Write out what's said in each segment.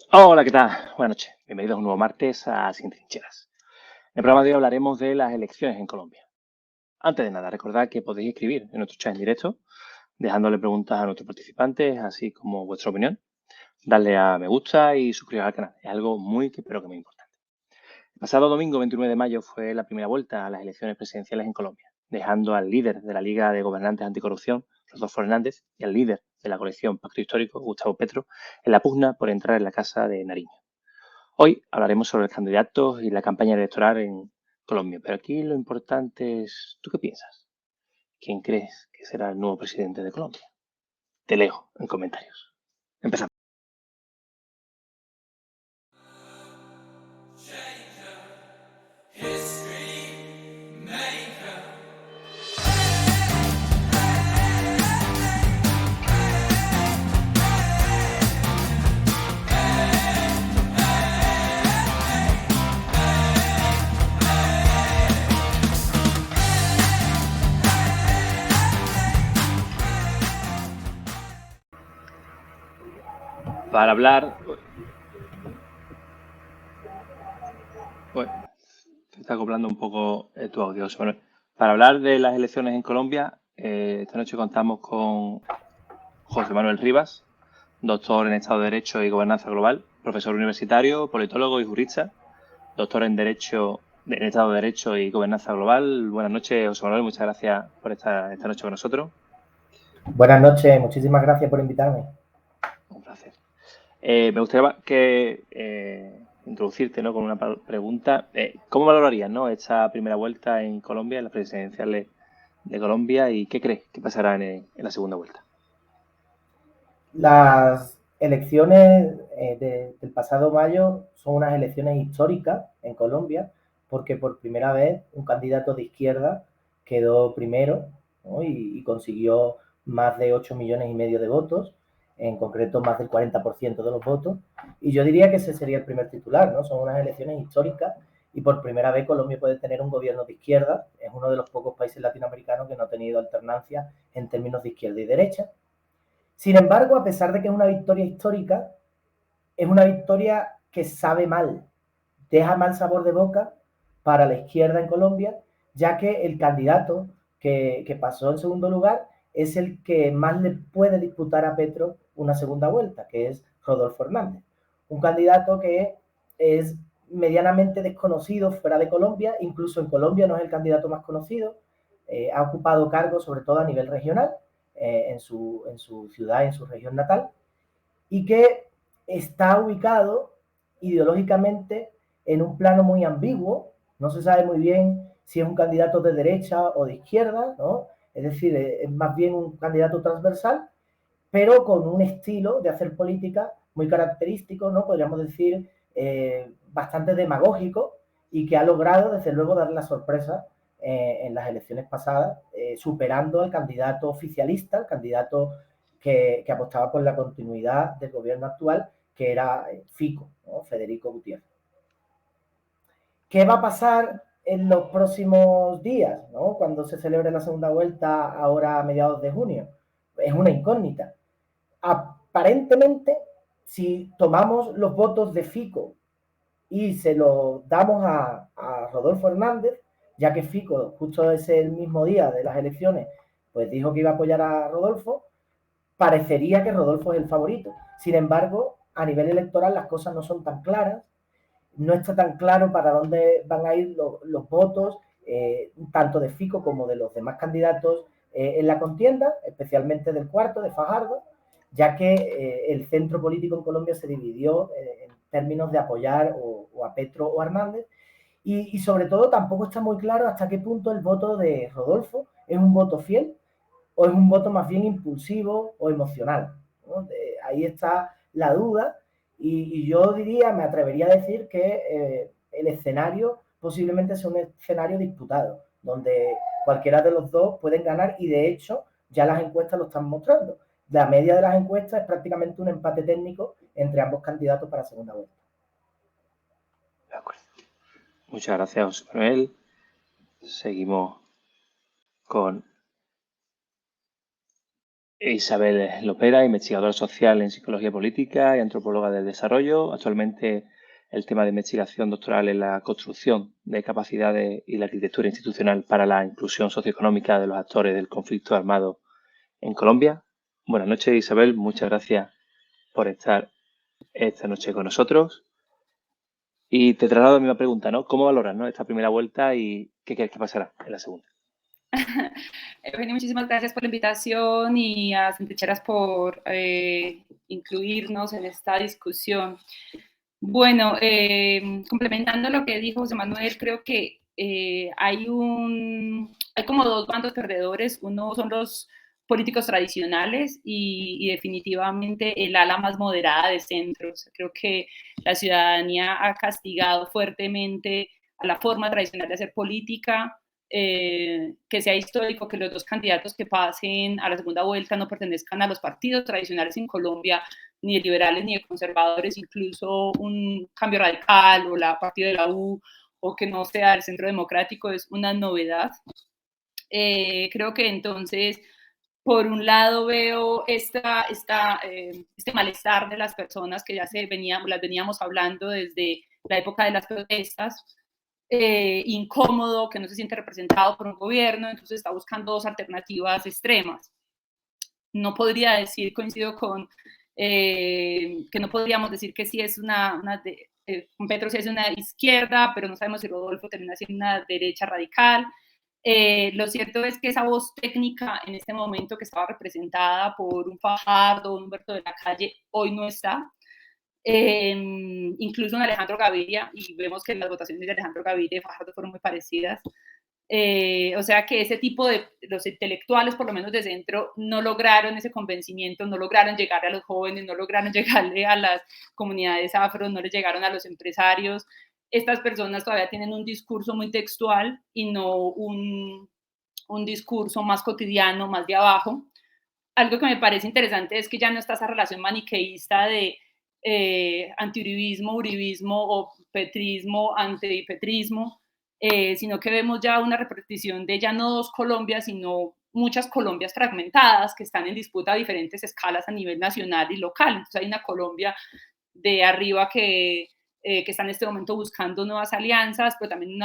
Hola, ¿qué tal? Buenas noches. Bienvenidos a un nuevo martes a Sin Trincheras. En el programa de hoy hablaremos de las elecciones en Colombia. Antes de nada, recordad que podéis escribir en nuestro chat en directo, dejándole preguntas a nuestros participantes, así como vuestra opinión. Darle a me gusta y suscribiros al canal. Es algo pero que muy importante. El pasado domingo 29 de mayo fue la primera vuelta a las elecciones presidenciales en Colombia, dejando al líder de la Liga de Gobernantes Anticorrupción, Rodolfo Hernández, y al líder de la coalición Pacto Histórico, Gustavo Petro, en la pugna por entrar en la Casa de Nariño. Hoy hablaremos sobre los candidatos y la campaña electoral en Colombia, pero aquí lo importante es, ¿tú qué piensas? ¿Quién crees que será el nuevo presidente de Colombia? Te leo en comentarios. Empezamos. Para hablar... Uy, se está acoplando un poco tu audio, José Manuel. Para hablar de las elecciones en Colombia, esta noche contamos con José Manuel Rivas, doctor en Estado de Derecho y Gobernanza Global, profesor universitario, politólogo y jurista, doctor en Derecho, en Estado de Derecho y Gobernanza Global. Buenas noches, José Manuel. Muchas gracias por estar esta noche con nosotros. Buenas noches, muchísimas gracias por invitarme. Un placer. Me gustaría introducirte, ¿no?, con una pregunta. ¿Cómo valorarías, ¿no?, esta primera vuelta en Colombia, en las presidenciales de Colombia, y qué crees que pasará en la segunda vuelta? Las elecciones del pasado mayo son unas elecciones históricas en Colombia porque por primera vez un candidato de izquierda quedó primero, ¿no? y consiguió más de 8 millones y medio de votos, en concreto más del 40% de los votos. Y yo diría que ese sería el primer titular, ¿no? Son unas elecciones históricas y por primera vez Colombia puede tener un gobierno de izquierda. Es uno de los pocos países latinoamericanos que no ha tenido alternancia en términos de izquierda y derecha. Sin embargo, a pesar de que es una victoria histórica, es una victoria que sabe mal, deja mal sabor de boca para la izquierda en Colombia, ya que el candidato que pasó en segundo lugar es el que más le puede disputar a Petro una segunda vuelta, que es Rodolfo Hernández. Un candidato que es medianamente desconocido fuera de Colombia, incluso en Colombia no es el candidato más conocido, ha ocupado cargos sobre todo a nivel regional, en su ciudad, en su región natal, y que está ubicado ideológicamente en un plano muy ambiguo. No se sabe muy bien si es un candidato de derecha o de izquierda, ¿no? Es decir, es más bien un candidato transversal, pero con un estilo de hacer política muy característico, ¿no? Podríamos decir bastante demagógico, y que ha logrado, desde luego, dar la sorpresa en las elecciones pasadas, superando al candidato oficialista, el candidato que apostaba por la continuidad del gobierno actual, que era Fico, ¿no? Federico Gutiérrez. ¿Qué va a pasar en los próximos días, ¿no?, cuando se celebre la segunda vuelta ahora a mediados de junio? Es una incógnita. Aparentemente, si tomamos los votos de Fico y se los damos a Rodolfo Hernández, ya que Fico, justo ese el mismo día de las elecciones, pues dijo que iba a apoyar a Rodolfo, parecería que Rodolfo es el favorito. Sin embargo, a nivel electoral las cosas no son tan claras, no está tan claro para dónde van a ir los votos, tanto de Fico como de los demás candidatos en la contienda, especialmente del cuarto, de Fajardo, ya que el centro político en Colombia se dividió en términos de apoyar o a Petro o a Hernández, y sobre todo tampoco está muy claro hasta qué punto el voto de Rodolfo es un voto fiel o es un voto más bien impulsivo o emocional, ¿no? Ahí está la duda, y yo diría, me atrevería a decir que el escenario posiblemente sea un escenario disputado, donde cualquiera de los dos pueden ganar, y de hecho ya las encuestas lo están mostrando. La media de las encuestas es prácticamente un empate técnico entre ambos candidatos para segunda vuelta. De acuerdo. Muchas gracias, José Manuel. Seguimos con Isabel Lopera, investigadora social en psicología política y antropóloga del desarrollo. Actualmente el tema de investigación doctoral es la construcción de capacidades y la arquitectura institucional para la inclusión socioeconómica de los actores del conflicto armado en Colombia. Buenas noches, Isabel. Muchas gracias por estar esta noche con nosotros. Y te traslado la misma pregunta, ¿no? ¿Cómo valoras, ¿no? esta primera vuelta y qué crees que pasará en la segunda? Eugenio, muchísimas gracias por la invitación y a Senticheras por incluirnos en esta discusión. Bueno, complementando lo que dijo José Manuel, creo que hay como dos bandos perdedores. Uno son los políticos tradicionales y definitivamente el ala más moderada de centro. O sea, creo que la ciudadanía ha castigado fuertemente a la forma tradicional de hacer política, que sea histórico que los dos candidatos que pasen a la segunda vuelta no pertenezcan a los partidos tradicionales en Colombia, ni de liberales ni de conservadores, incluso un cambio radical o la partido de la U, o que no sea el centro democrático, es una novedad. Creo que entonces, por un lado veo este malestar de las personas que ya las veníamos hablando desde la época de las protestas, incómodo, que no se siente representado por un gobierno, entonces está buscando dos alternativas extremas. No podría decir, coincido con que no podríamos decir que sí es Petro sí es una izquierda, pero no sabemos si Rodolfo termina siendo una derecha radical. Lo cierto es que esa voz técnica en este momento que estaba representada por un Fajardo, un Humberto de la Calle, hoy no está. Incluso un Alejandro Gaviria, y vemos que las votaciones de Alejandro Gaviria y Fajardo fueron muy parecidas. O sea que ese tipo de, los intelectuales, por lo menos de centro, no lograron ese convencimiento, no lograron llegar a los jóvenes, no lograron llegarle a las comunidades afro, no les llegaron a los empresarios. Estas personas todavía tienen un discurso muy textual y no un discurso más cotidiano, más de abajo. Algo que me parece interesante es que ya no está esa relación maniqueísta de antiuribismo, uribismo o petrismo, antipetrismo, sino que vemos ya una repetición de ya no dos Colombias, sino muchas Colombias fragmentadas que están en disputa a diferentes escalas a nivel nacional y local. Entonces hay una Colombia de arriba que está en este momento buscando nuevas alianzas, pero también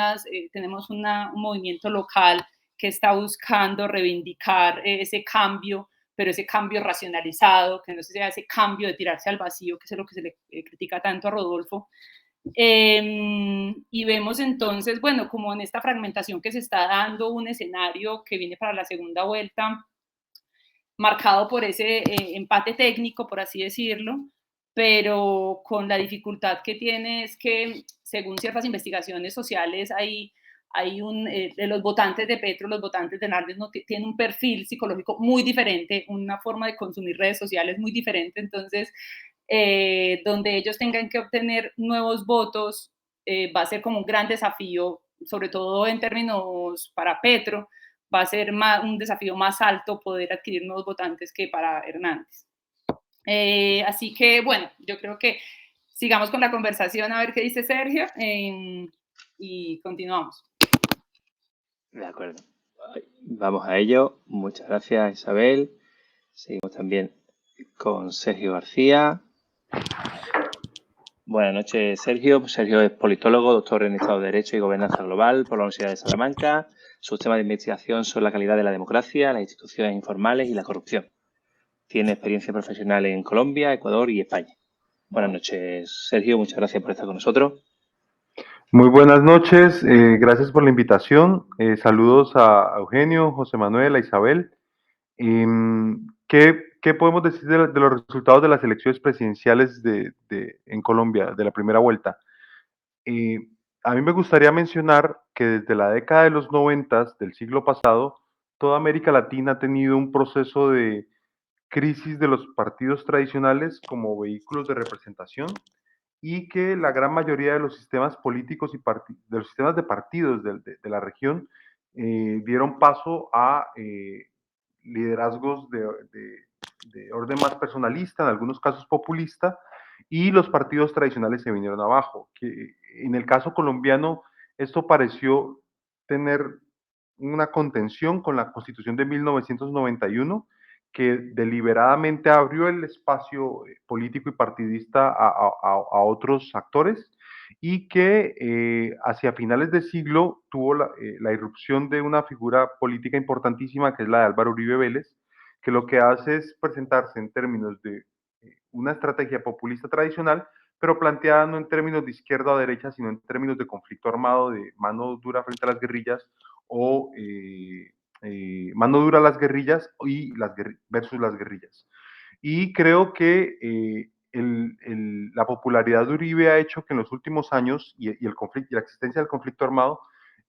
tenemos un movimiento local que está buscando reivindicar ese cambio, pero ese cambio racionalizado, que no sea ese cambio de tirarse al vacío, que es lo que se le critica tanto a Rodolfo. Y vemos entonces, bueno, como en esta fragmentación que se está dando un escenario que viene para la segunda vuelta, marcado por ese empate técnico, por así decirlo, pero con la dificultad que tiene es que, según ciertas investigaciones sociales, de los votantes de Petro, los votantes de Nardes no tienen un perfil psicológico muy diferente, una forma de consumir redes sociales muy diferente, entonces, donde ellos tengan que obtener nuevos votos, va a ser como un gran desafío, sobre todo en términos para Petro, va a ser un desafío más alto poder adquirir nuevos votantes que para Hernández. Así que, bueno, yo creo que sigamos con la conversación a ver qué dice Sergio y continuamos. De acuerdo. Vamos a ello. Muchas gracias, Isabel. Seguimos también con Sergio García. Buenas noches, Sergio. Sergio es politólogo, doctor en Estado de Derecho y Gobernanza Global por la Universidad de Salamanca. Sus temas de investigación son la calidad de la democracia, las instituciones informales y la corrupción. Tiene experiencia profesional en Colombia, Ecuador y España. Buenas noches, Sergio. Muchas gracias por estar con nosotros. Muy buenas noches. Gracias por la invitación. Saludos a Eugenio, José Manuel, a Isabel. ¿Qué podemos decir de los resultados de las elecciones presidenciales en Colombia, de la primera vuelta? A mí me gustaría mencionar que desde la década de los 90 del siglo pasado, toda América Latina ha tenido un proceso de crisis de los partidos tradicionales como vehículos de representación y que la gran mayoría de los sistemas políticos y de los sistemas de partidos de la región dieron paso a liderazgos de orden más personalista, en algunos casos populista, y los partidos tradicionales se vinieron abajo. Que en el caso colombiano, esto pareció tener una contención con la Constitución de 1991, que deliberadamente abrió el espacio político y partidista a otros actores y que hacia finales de siglo tuvo la irrupción de una figura política importantísima que es la de Álvaro Uribe Vélez, que lo que hace es presentarse en términos de una estrategia populista tradicional, pero planteada no en términos de izquierda o derecha, sino en términos de conflicto armado, de mano dura frente a las guerrillas o mano dura a las guerrillas y versus las guerrillas. Y creo que la popularidad de Uribe ha hecho que en los últimos años y el conflicto, y la existencia del conflicto armado,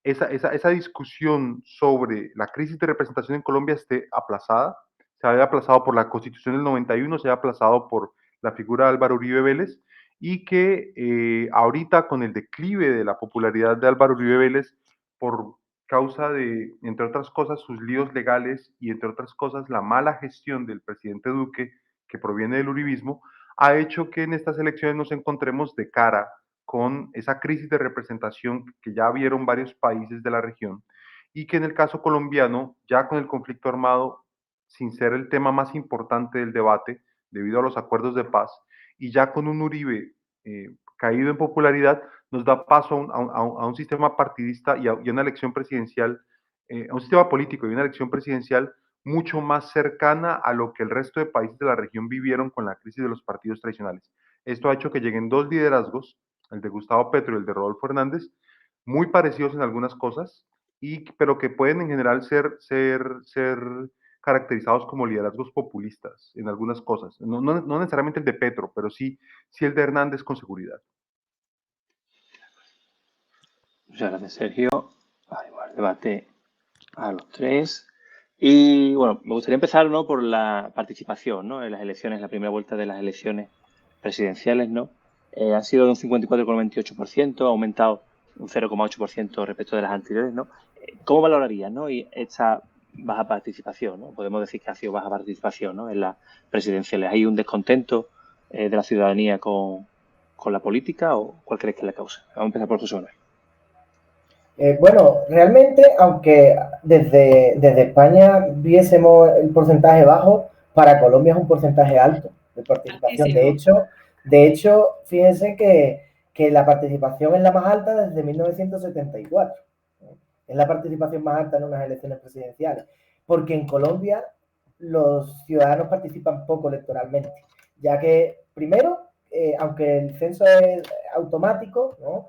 esa discusión sobre la crisis de representación en Colombia esté aplazada. Se había aplazado por la Constitución del 91, se había aplazado por la figura de Álvaro Uribe Vélez, y que ahorita con el declive de la popularidad de Álvaro Uribe Vélez, por causa de, entre otras cosas, sus líos legales y, entre otras cosas, la mala gestión del presidente Duque, que proviene del uribismo, ha hecho que en estas elecciones nos encontremos de cara con esa crisis de representación que ya vieron varios países de la región y que en el caso colombiano, ya con el conflicto armado, sin ser el tema más importante del debate, debido a los acuerdos de paz, y ya con un Uribe caído en popularidad, nos da paso a un sistema partidista y a una elección presidencial, a un sistema político y una elección presidencial mucho más cercana a lo que el resto de países de la región vivieron con la crisis de los partidos tradicionales. Esto ha hecho que lleguen dos liderazgos, el de Gustavo Petro y el de Rodolfo Hernández, muy parecidos en algunas cosas, pero que pueden en general ser caracterizados como liderazgos populistas en algunas cosas. No necesariamente el de Petro, pero sí el de Hernández con seguridad. Muchas gracias, Sergio. El debate a los tres. Y bueno, me gustaría empezar, ¿no?, por la participación, ¿no?, en las elecciones, la primera vuelta de las elecciones presidenciales, ¿no? Han sido de un 54,28%, ha aumentado un 0,8% respecto de las anteriores, ¿no? ¿Cómo valorarías, ¿no?, y esta baja participación, ¿no? Podemos decir que ha sido baja participación, ¿no?, en las presidenciales. ¿Hay un descontento de la ciudadanía con la política o cuál crees que es la causa? Vamos a empezar por José Manuel. Bueno, realmente, aunque desde España viésemos el porcentaje bajo, para Colombia es un porcentaje alto de participación. De hecho, fíjense que la participación es la más alta desde 1974. Es la participación más alta en unas elecciones presidenciales, porque en Colombia los ciudadanos participan poco electoralmente, ya que, primero, aunque el censo es automático, ¿no?,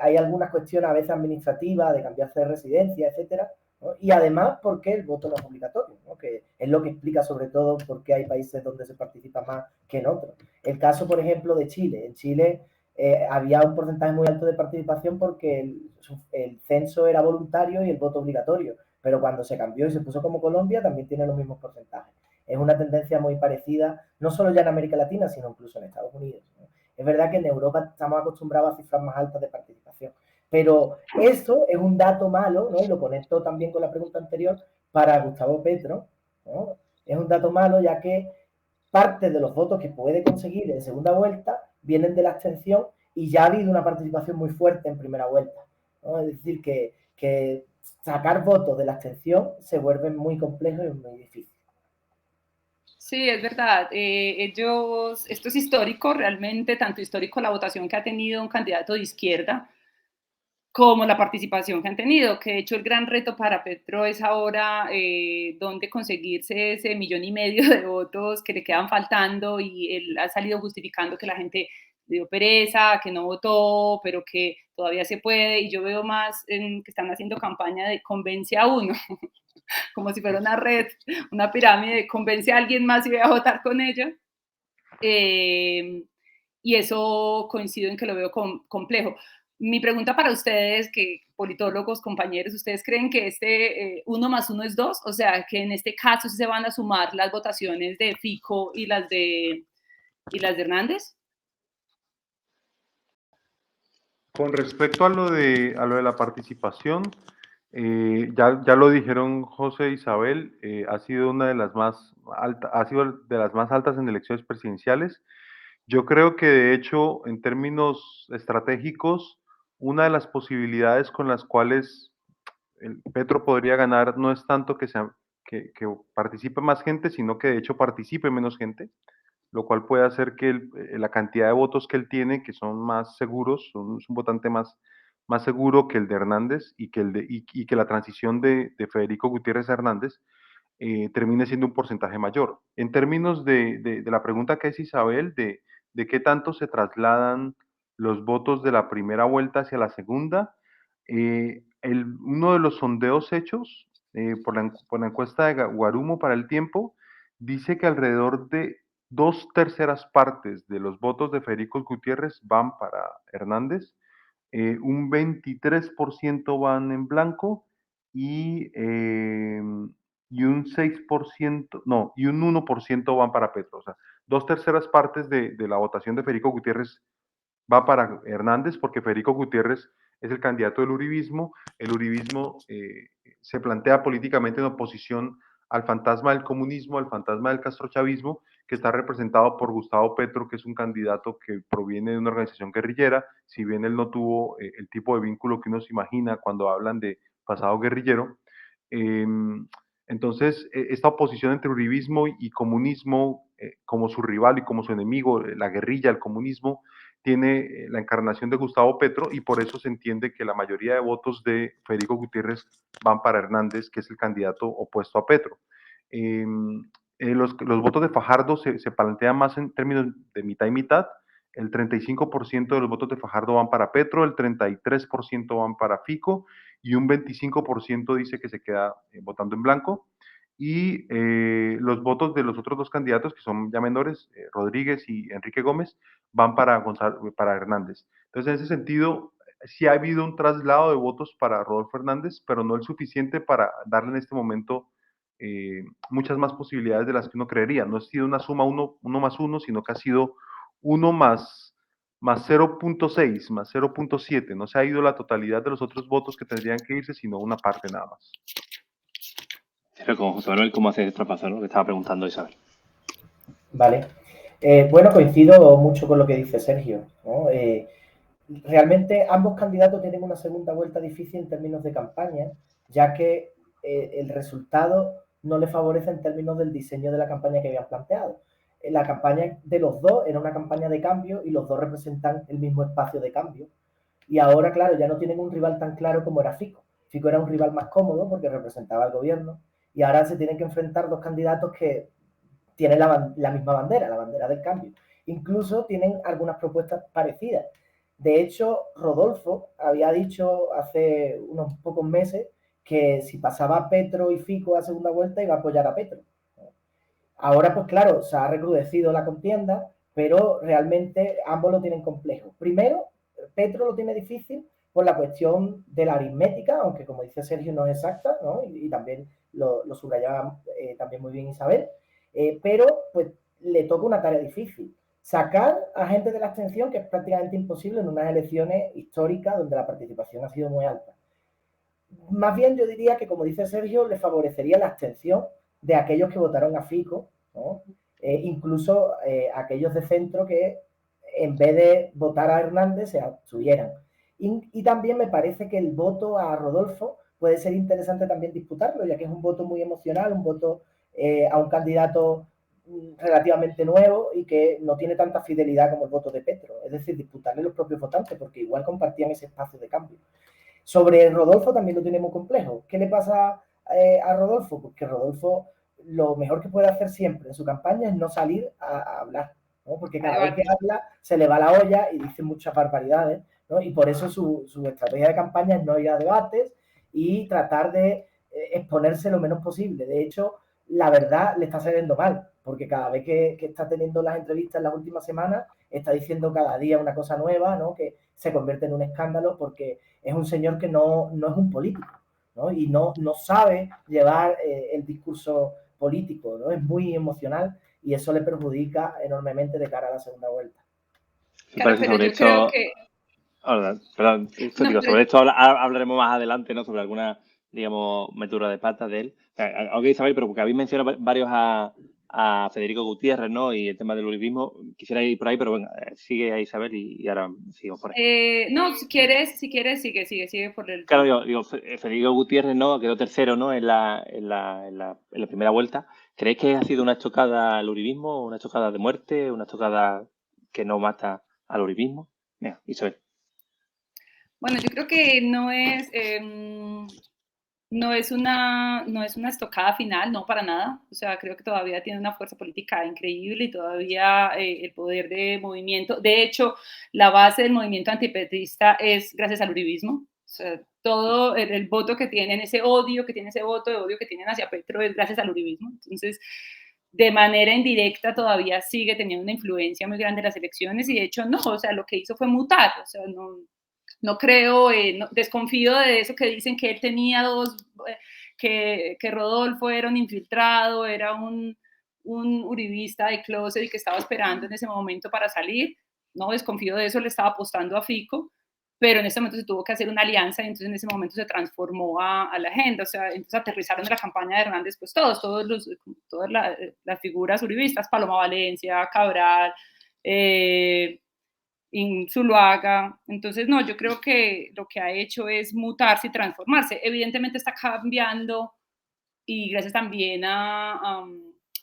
hay algunas cuestiones a veces administrativas de cambiarse de residencia, etcétera, ¿no? Y además porque el voto no es obligatorio, ¿no?, que es lo que explica sobre todo por qué hay países donde se participa más que en otros. El caso, por ejemplo, de Chile. En Chile había un porcentaje muy alto de participación porque el censo era voluntario y el voto obligatorio, pero cuando se cambió y se puso como Colombia también tiene los mismos porcentajes. Es una tendencia muy parecida, no solo ya en América Latina, sino incluso en Estados Unidos, ¿no? Es verdad que en Europa estamos acostumbrados a cifras más altas de participación, pero esto es un dato malo, ¿no?, y lo conecto también con la pregunta anterior para Gustavo Petro, ¿no? Es un dato malo ya que parte de los votos que puede conseguir en segunda vuelta vienen de la abstención y ya ha habido una participación muy fuerte en primera vuelta, ¿no? Es decir, que sacar votos de la abstención se vuelve muy complejo y muy difícil. Sí, es verdad. Esto es histórico, realmente, tanto histórico la votación que ha tenido un candidato de izquierda como la participación que han tenido, que de hecho el gran reto para Petro es ahora dónde conseguirse ese 1,5 millones de votos que le quedan faltando, y él ha salido justificando que la gente le dio pereza, que no votó, pero que todavía se puede, y yo veo más que están haciendo campaña de convence a uno, como si fuera una red, una pirámide, convence a alguien más y voy a votar con ella. Y eso coincido en que lo veo complejo. Mi pregunta para ustedes, que politólogos, compañeros, ¿ustedes creen que 1 más 1 es 2? O sea, que en este caso se van a sumar las votaciones de Fico y las de Hernández. Con respecto a lo de la participación, ya lo dijeron José e Isabel, ha sido una de las más altas en elecciones presidenciales. Yo creo que de hecho, en términos estratégicos, una de las posibilidades con las cuales el Petro podría ganar no es tanto que que participe más gente, sino que de hecho participe menos gente, lo cual puede hacer que la cantidad de votos que él tiene, que son más seguros, es un votante más seguro que el de Hernández y que la transición de Federico Gutiérrez a Hernández termine siendo un porcentaje mayor. En términos de la pregunta que es Isabel, de qué tanto se trasladan los votos de la primera vuelta hacia la segunda, uno de los sondeos hechos por la encuesta de Guarumo para El Tiempo dice que alrededor de 2/3 partes de los votos de Federico Gutiérrez van para Hernández, un 23% van en blanco y, y un 6%, no, y un 1% van para Petro. O sea, 2/3 partes de la votación de Federico Gutiérrez va para Hernández, porque Federico Gutiérrez es el candidato del uribismo. El uribismo se plantea políticamente en oposición al fantasma del comunismo, al fantasma del castrochavismo, que está representado por Gustavo Petro, que es un candidato que proviene de una organización guerrillera, si bien él no tuvo el tipo de vínculo que uno se imagina cuando hablan de pasado guerrillero. Entonces, esta oposición entre uribismo y comunismo, como su rival y como su enemigo, la guerrilla, el comunismo, tiene la encarnación de Gustavo Petro y por eso se entiende que la mayoría de votos de Federico Gutiérrez van para Hernández, que es el candidato opuesto a Petro. Los votos de Fajardo se plantean más en términos de mitad y mitad. El 35% de los votos de Fajardo van para Petro, el 33% van para Fico y un 25% dice que se queda votando en blanco. Y los votos de los otros dos candidatos, que son ya menores, Rodríguez y Enrique Gómez, van para Hernández. Entonces, en ese sentido, sí ha habido un traslado de votos para Rodolfo Hernández, pero no el suficiente para darle en este momento muchas más posibilidades de las que uno creería. No ha sido una suma 1+1, sino que ha sido 1 más 0.6, más 0.7. No se ha ido la totalidad de los otros votos que tendrían que irse, sino una parte nada más. Pero con José Manuel, ¿cómo hace el traspaso, no? Le estaba preguntando Isabel. Vale. Bueno, coincido mucho con lo que dice Sergio, ¿no? Realmente ambos candidatos tienen una segunda vuelta difícil en términos de campaña, ya que el resultado no le favorece en términos del diseño de la campaña que habían planteado. La campaña de los dos era una campaña de cambio y los dos representan el mismo espacio de cambio. Y ahora, claro, ya no tienen un rival tan claro como era Fico. Fico era un rival más cómodo porque representaba al gobierno y ahora se tienen que enfrentar dos candidatos que tienen la misma bandera, la bandera del cambio. Incluso tienen algunas propuestas parecidas. De hecho, Rodolfo había dicho hace unos pocos meses que si pasaba Petro y Fico a segunda vuelta iba a apoyar a Petro. Ahora, pues claro, se ha recrudecido la contienda, pero realmente ambos lo tienen complejo. Primero, Petro lo tiene difícil por la cuestión de la aritmética, aunque como dice Sergio no es exacta, ¿no? Y también lo subrayaba también muy bien Isabel, pero pues le toca una tarea difícil. Sacar a gente de la abstención, que es prácticamente imposible en unas elecciones históricas donde la participación ha sido muy alta. Más bien yo diría que, como dice Sergio, le favorecería la abstención de aquellos que votaron a Fico, ¿no? Incluso aquellos de centro que en vez de votar a Hernández se abstuvieran. Y también me parece que el voto a Rodolfo puede ser interesante también disputarlo, ya que es un voto muy emocional, un voto a un candidato relativamente nuevo y que no tiene tanta fidelidad como el voto de Petro. Es decir, disputarle los propios votantes, porque igual compartían ese espacio de cambio. Sobre Rodolfo también lo tiene muy complejo. ¿Qué le pasa a Rodolfo? Pues que Rodolfo lo mejor que puede hacer siempre en su campaña es no salir a hablar, ¿no? Porque cada vez que habla se le va la olla y dice muchas barbaridades, ¿no? Y por eso su estrategia de campaña es no ir a debates y tratar de exponerse lo menos posible. De hecho, la verdad le está saliendo mal, porque cada vez que está teniendo las entrevistas en las últimas semanas, está diciendo cada día una cosa nueva, ¿no? Que se convierte en un escándalo porque es un señor que no es un político, ¿no? Y no sabe llevar el discurso político, ¿no? Es muy emocional y eso le perjudica enormemente de cara a la segunda vuelta. Claro, pero yo creo que... Perdón, sobre esto hablaremos más adelante, ¿no? Sobre alguna, digamos, metedura de patas de él. Aunque Isabel, pero porque habéis mencionado varios a a Federico Gutiérrez, ¿no? Y el tema del uribismo. Quisiera ir por ahí, pero venga, sigue ahí, Isabel, y ahora seguimos por ahí. No, si quieres, sigue por el... Claro, digo, Federico Gutiérrez, ¿no? Quedó tercero, ¿no? En la primera vuelta. ¿Creéis que ha sido una estocada al uribismo, una estocada de muerte, una estocada que no mata al uribismo? Venga, Isabel. Bueno, yo creo que no es una estocada final, no, para nada. O sea, creo que todavía tiene una fuerza política increíble y todavía el poder de movimiento. De hecho, la base del movimiento antipetrista es gracias al uribismo. O sea, todo el voto que tienen, ese odio que tiene, ese voto de odio que tienen hacia Petro es gracias al uribismo. Entonces, de manera indirecta todavía sigue teniendo una influencia muy grande en las elecciones y de hecho no, o sea, lo que hizo fue mutar, o sea, no creo, desconfío de eso que dicen que él tenía que Rodolfo era un infiltrado, era un uribista de closet y que estaba esperando en ese momento para salir. No, desconfío de eso, le estaba apostando a Fico, pero en ese momento se tuvo que hacer una alianza y entonces en ese momento se transformó a la agenda, o sea, entonces aterrizaron en la campaña de Hernández pues todas las figuras uribistas, Paloma Valencia, Cabral, Zuluaga. Entonces, no, yo creo que lo que ha hecho es mutarse y transformarse. Evidentemente está cambiando y gracias también a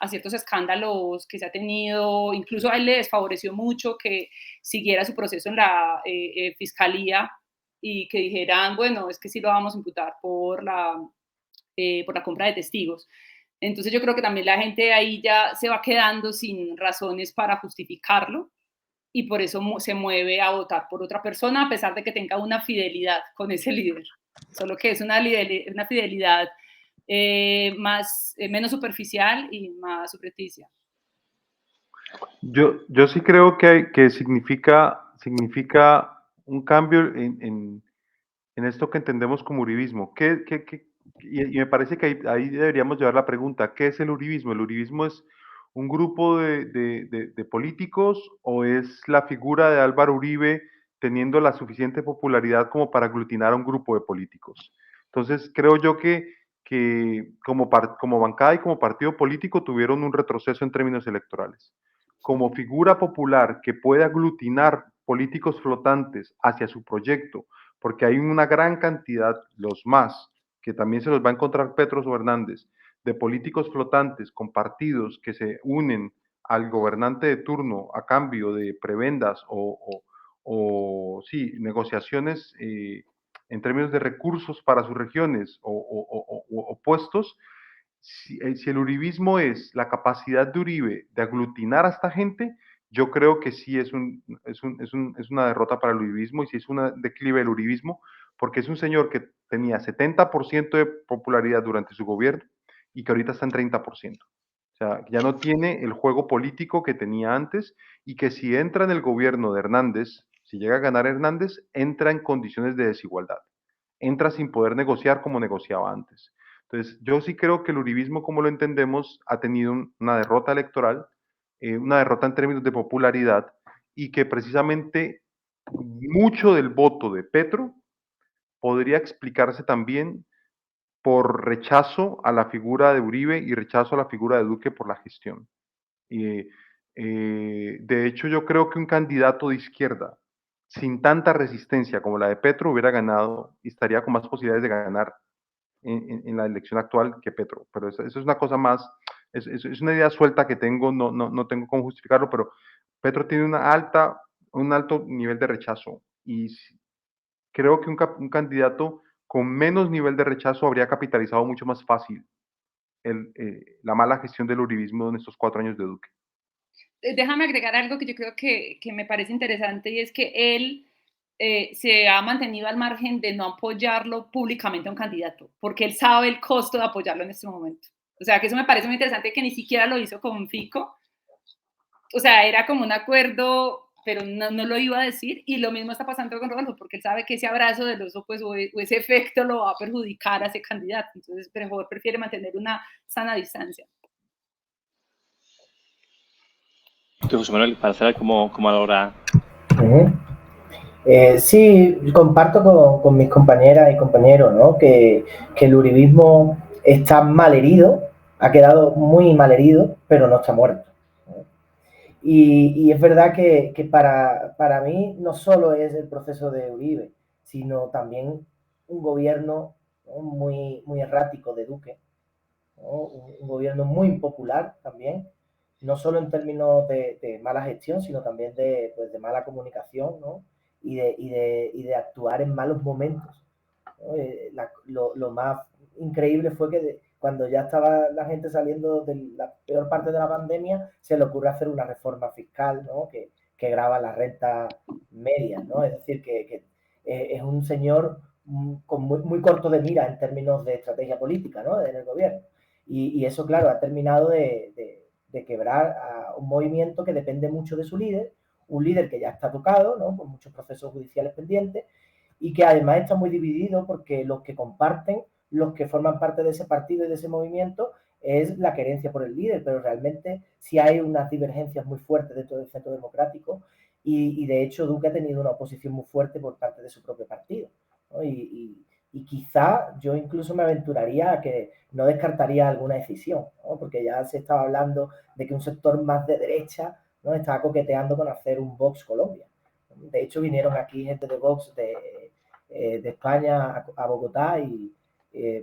ciertos escándalos que se ha tenido, incluso a él le desfavoreció mucho que siguiera su proceso en la fiscalía y que dijeran, bueno, es que sí lo vamos a imputar por la compra de testigos. Entonces yo creo que también la gente ahí ya se va quedando sin razones para justificarlo y por eso se mueve a votar por otra persona a pesar de que tenga una fidelidad con ese líder, solo que es una fidelidad menos superficial y más subrepticia. Yo sí creo que significa un cambio en esto que entendemos como uribismo. Y me parece que ahí deberíamos llevar la pregunta, ¿qué es el uribismo? ¿El uribismo es un grupo de políticos o es la figura de Álvaro Uribe teniendo la suficiente popularidad como para aglutinar a un grupo de políticos? Entonces, creo yo que como bancada y como partido político tuvieron un retroceso en términos electorales. Como figura popular que puede aglutinar políticos flotantes hacia su proyecto, porque hay una gran cantidad, los más, que también se los va a encontrar Petro o Hernández, de políticos flotantes con partidos que se unen al gobernante de turno a cambio de prebendas o sí, negociaciones en términos de recursos para sus regiones o puestos. Si el uribismo es la capacidad de Uribe de aglutinar a esta gente, yo creo que sí es una derrota para el uribismo y sí es un declive del uribismo, porque es un señor que tenía 70% de popularidad durante su gobierno y que ahorita está en 30%. O sea, ya no tiene el juego político que tenía antes y que si entra en el gobierno de Hernández, si llega a ganar Hernández, entra en condiciones de desigualdad. Entra sin poder negociar como negociaba antes. Entonces, yo sí creo que el uribismo, como lo entendemos, ha tenido una derrota electoral, una derrota en términos de popularidad, y que precisamente mucho del voto de Petro podría explicarse también por rechazo a la figura de Uribe y rechazo a la figura de Duque por la gestión. De hecho, yo creo que un candidato de izquierda sin tanta resistencia como la de Petro hubiera ganado y estaría con más posibilidades de ganar en la elección actual que Petro. Pero eso es una cosa más, es una idea suelta que tengo, no tengo cómo justificarlo, pero Petro tiene un alto nivel de rechazo y creo que un candidato con menos nivel de rechazo habría capitalizado mucho más fácil la mala gestión del uribismo en estos 4 años de Duque. Déjame agregar algo que yo creo que me parece interesante y es que él se ha mantenido al margen de no apoyarlo públicamente a un candidato, porque él sabe el costo de apoyarlo en este momento. O sea, que eso me parece muy interesante que ni siquiera lo hizo con Fico. O sea, era como un acuerdo, pero no lo iba a decir. Y lo mismo está pasando con Rodolfo, porque él sabe que ese abrazo del oso pues, o ese efecto lo va a perjudicar a ese candidato. Entonces, mejor prefiere mantener una sana distancia. José Manuel, para saber cómo valora. Sí, comparto mis compañeras y compañeros, ¿no? Que el uribismo está mal herido, ha quedado muy malherido, pero no está muerto. Y es verdad que para mí no solo es el proceso de Uribe, sino también un gobierno, ¿no?, muy errático de Duque, ¿no?, un gobierno muy impopular también, no solo en términos de mala gestión, sino también pues de mala comunicación, ¿no?, y de actuar en malos momentos, ¿no? Lo más increíble fue que cuando ya estaba la gente saliendo de la peor parte de la pandemia, se le ocurre hacer una reforma fiscal, ¿no?, que grava las rentas medias, ¿no? Es decir, que es un señor con muy corto de mira en términos de estrategia política, ¿no?, en el gobierno. Y eso, claro, ha terminado de quebrar a un movimiento que depende mucho de su líder, un líder que ya está tocado, ¿no?, por muchos procesos judiciales pendientes, y que además está muy dividido porque los que comparten, los que forman parte de ese partido y de ese movimiento, es la querencia por el líder, pero realmente sí hay unas divergencias muy fuertes dentro del centro democrático y de hecho Duque ha tenido una oposición muy fuerte por parte de su propio partido, ¿no? Y quizá yo incluso me aventuraría a que no descartaría alguna decisión, ¿no?, porque ya se estaba hablando de que un sector más de derecha, ¿no?, estaba coqueteando con hacer un Vox Colombia. De hecho, vinieron aquí gente de Vox de España a Bogotá y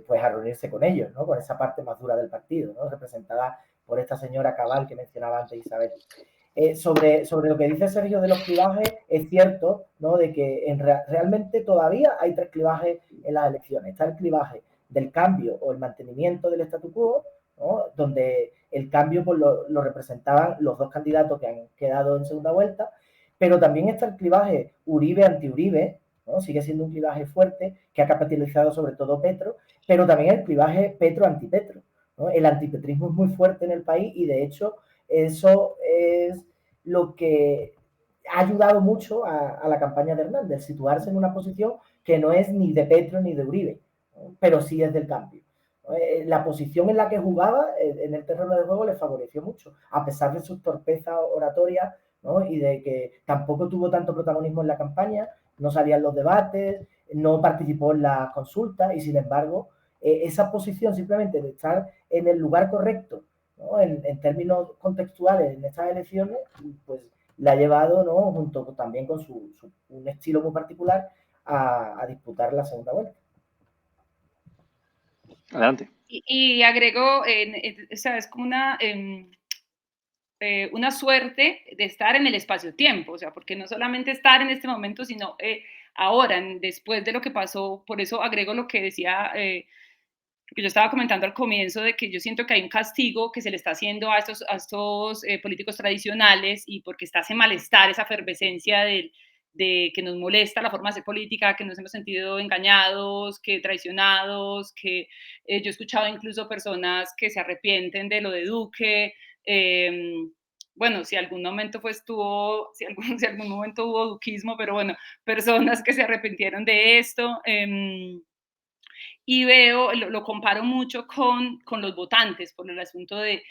pues a reunirse con ellos, ¿no?, con esa parte más dura del partido, ¿no?, representada por esta señora Cabal que mencionaba antes Isabel. Sobre lo que dice Sergio de los clivajes, es cierto, ¿no?, de que realmente todavía hay 3 clivajes en las elecciones. Está el clivaje del cambio o el mantenimiento del statu quo, ¿no?, donde el cambio pues, lo representaban los 2 candidatos que han quedado en segunda vuelta, pero también está el clivaje Uribe-anti-Uribe, ¿no?, sigue siendo un clivaje fuerte que ha capitalizado sobre todo Petro, pero también el clivaje Petro-antipetro, ¿no? El antipetrismo es muy fuerte en el país y de hecho eso es lo que ha ayudado mucho a la campaña de Hernández, situarse en una posición que no es ni de Petro ni de Uribe, ¿no?, pero sí es del cambio. La posición en la que jugaba en el terreno de juego le favoreció mucho, a pesar de sus torpezas oratorias, ¿no?, y de que tampoco tuvo tanto protagonismo en la campaña, no salían los debates, no participó en las consultas y sin embargo esa posición simplemente de estar en el lugar correcto, ¿no?, en términos contextuales en estas elecciones, pues le ha llevado, ¿no?, junto también con un estilo muy particular a disputar la segunda vuelta. Adelante. Y agrego, o sea, es como una suerte de estar en el espacio-tiempo, o sea, porque no solamente estar en este momento, sino ahora, después de lo que pasó, por eso agrego lo que decía, que yo estaba comentando al comienzo, de que yo siento que hay un castigo que se le está haciendo a estos políticos tradicionales y porque está ese malestar, esa efervescencia de que nos molesta la forma de hacer política, que nos hemos sentido engañados, que traicionados, que yo he escuchado incluso personas que se arrepienten de lo de Duque. Bueno, si algún momento pues tuvo, si algún momento hubo duquismo, pero bueno, personas que se arrepintieron de esto. Y veo, lo comparo mucho con los votantes, por el asunto de,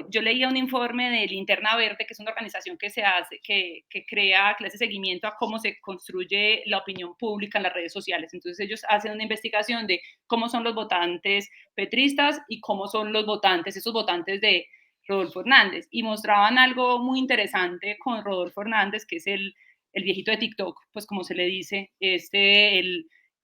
yo leía un informe de Linterna Verde, que es una organización que se hace, que crea, que le hace seguimiento a cómo se construye la opinión pública en las redes sociales. Entonces ellos hacen una investigación de cómo son los votantes petristas y cómo son los votantes, esos votantes de Rodolfo Hernández. Y mostraban algo muy interesante con Rodolfo Hernández, que es el viejito de TikTok, pues como se le dice,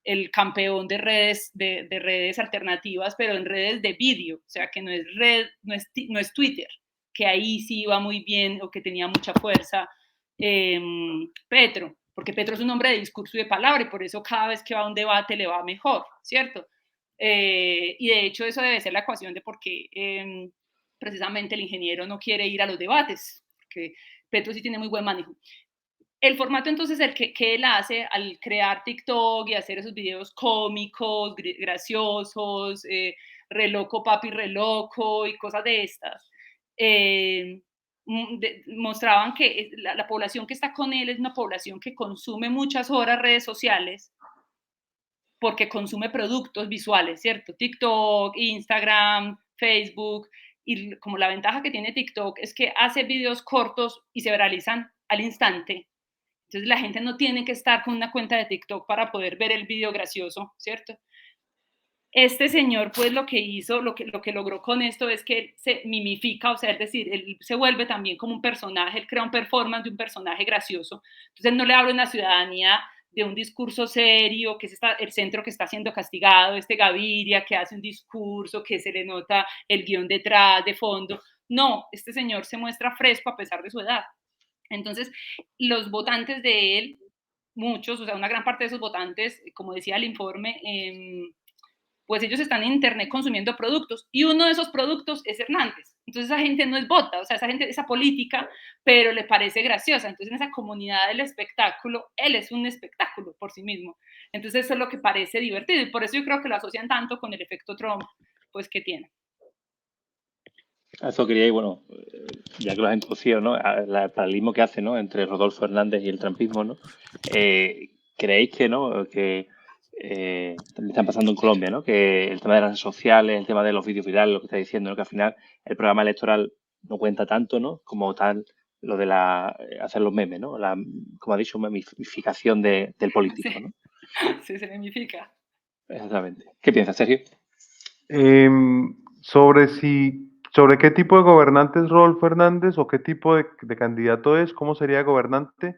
el campeón de redes alternativas, pero en redes de vídeo, o sea, que no es red, no es Twitter, que ahí sí iba muy bien o que tenía mucha fuerza Petro, porque Petro es un hombre de discurso y de palabra y por eso cada vez que va a un debate le va mejor, ¿cierto? Y de hecho eso debe ser la ecuación de por qué precisamente el ingeniero no quiere ir a los debates, porque Petro sí tiene muy buen manejo. El formato entonces el que él hace al crear TikTok y hacer esos videos cómicos, graciosos, re loco papi, re loco y cosas de estas, eh, mostraban que la población que está con él es una población que consume muchas horas redes sociales porque consume productos visuales, ¿cierto? TikTok, Instagram, Facebook, y como la ventaja que tiene TikTok es que hace videos cortos y se viralizan al instante. Entonces la gente no tiene que estar con una cuenta de TikTok para poder ver el video gracioso, ¿cierto? Este señor, pues lo que hizo, lo que logró con esto es que él se mimifica, o sea, es decir, él se vuelve también como un personaje, él crea un performance de un personaje gracioso. Entonces él no le habla a una ciudadanía de un discurso serio, que es el centro que está siendo castigado, este Gaviria, que hace un discurso, que se le nota el guión detrás, de fondo. No, este señor se muestra fresco a pesar de su edad. Entonces, los votantes de él, muchos, o sea, una gran parte de esos votantes, como decía el informe, pues ellos están en internet consumiendo productos y uno de esos productos es Hernández. Entonces esa gente no es vota, o sea, esa gente, esa política, pero le parece graciosa. Entonces en esa comunidad del espectáculo, él es un espectáculo por sí mismo. Entonces eso es lo que parece divertido y por eso yo creo que lo asocian tanto con el efecto Trump, pues que tiene. A eso quería ir, bueno, ya que lo has introducido, ¿no? El paralelismo que hace, ¿no? Entre Rodolfo Hernández y el trumpismo, ¿no? ¿Creéis que, ¿no? Que también están pasando en Colombia, ¿no? Que el tema de las redes sociales, el tema de los vídeos virales, lo que está diciendo, ¿no? Que al final el programa electoral no cuenta tanto, ¿no? Como tal lo de hacer los memes, ¿no? Como ha dicho, memificación del político, Sí. ¿no? Sí, se mimifica. Exactamente. ¿Qué piensas, Sergio? Sobre qué tipo de gobernante es Rodolfo Hernández o qué tipo de candidato es, cómo sería gobernante,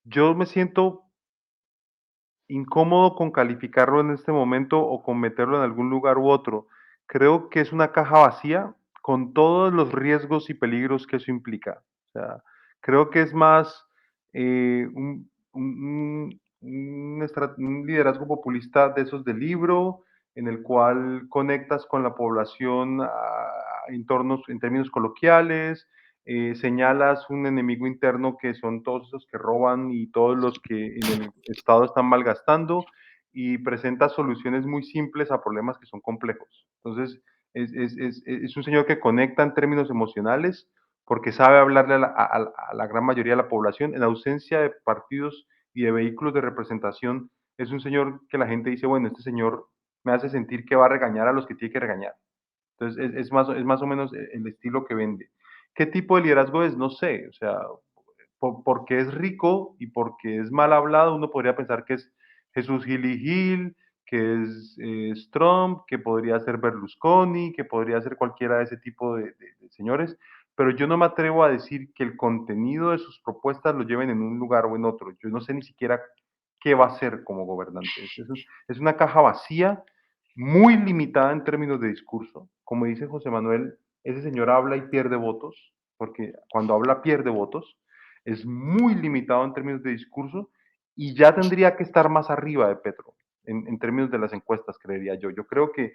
yo me siento incómodo con calificarlo en este momento o con meterlo en algún lugar u otro. Creo que es una caja vacía con todos los riesgos y peligros que eso implica. O sea, creo que es más un liderazgo populista de esos de libro, en el cual conectas con la población en términos coloquiales, señalas un enemigo interno que son todos esos que roban y todos los que en el Estado están malgastando y presenta soluciones muy simples a problemas que son complejos. Entonces, es un señor que conecta en términos emocionales porque sabe hablarle a la gran mayoría de la población en ausencia de partidos y de vehículos de representación. Es un señor que la gente dice, bueno, este señor me hace sentir que va a regañar a los que tiene que regañar. Entonces, es más o menos el estilo que vende. ¿Qué tipo de liderazgo es? No sé, o sea, porque es rico y porque es mal hablado, uno podría pensar que es Jesús Gil y Gil, que es Trump, que podría ser Berlusconi, que podría ser cualquiera de ese tipo de señores, pero yo no me atrevo a decir que el contenido de sus propuestas lo lleven en un lugar o en otro. Yo no sé ni siquiera qué va a ser como gobernante. Es una caja vacía, muy limitada en términos de discurso. Como dice José Manuel, ese señor habla y pierde votos, porque cuando habla pierde votos. Es muy limitado en términos de discurso y ya tendría que estar más arriba de Petro en términos de las encuestas, creería yo. Yo creo que,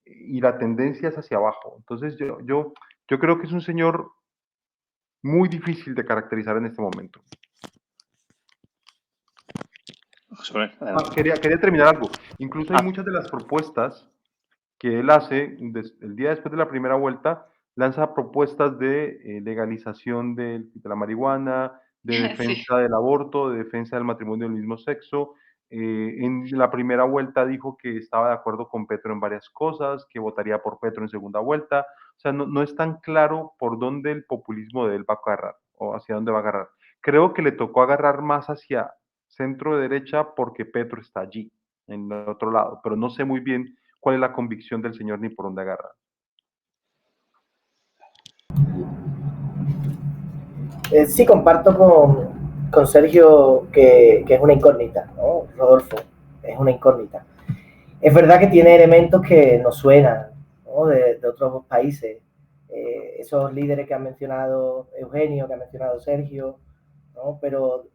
y la tendencia es hacia abajo. Entonces yo creo que es un señor muy difícil de caracterizar en este momento. Quería terminar algo. Incluso hay muchas de las propuestas que él hace el día después de la primera vuelta, lanza propuestas de legalización de la marihuana, de defensa Sí. del aborto, de defensa del matrimonio del mismo sexo. En la primera vuelta dijo que estaba de acuerdo con Petro en varias cosas, que votaría por Petro en segunda vuelta. O sea, no es tan claro por dónde el populismo de él va a agarrar o hacia dónde va a agarrar. Creo que le tocó agarrar más hacia centro de derecha porque Petro está allí, en el otro lado, pero no sé muy bien cuál es la convicción del señor ni por dónde agarra. Sí, comparto con Sergio que es una incógnita, ¿no? Rodolfo, es una incógnita. Es verdad que tiene elementos que nos suenan, ¿no? De otros países. Esos líderes que ha mencionado Eugenio, que ha mencionado Sergio, ¿no? Pero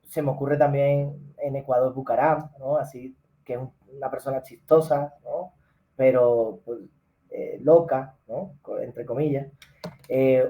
se me ocurre también en Ecuador Bucaram, ¿no? Así que es una persona chistosa, ¿no? Pero pues, loca, ¿no? Entre comillas.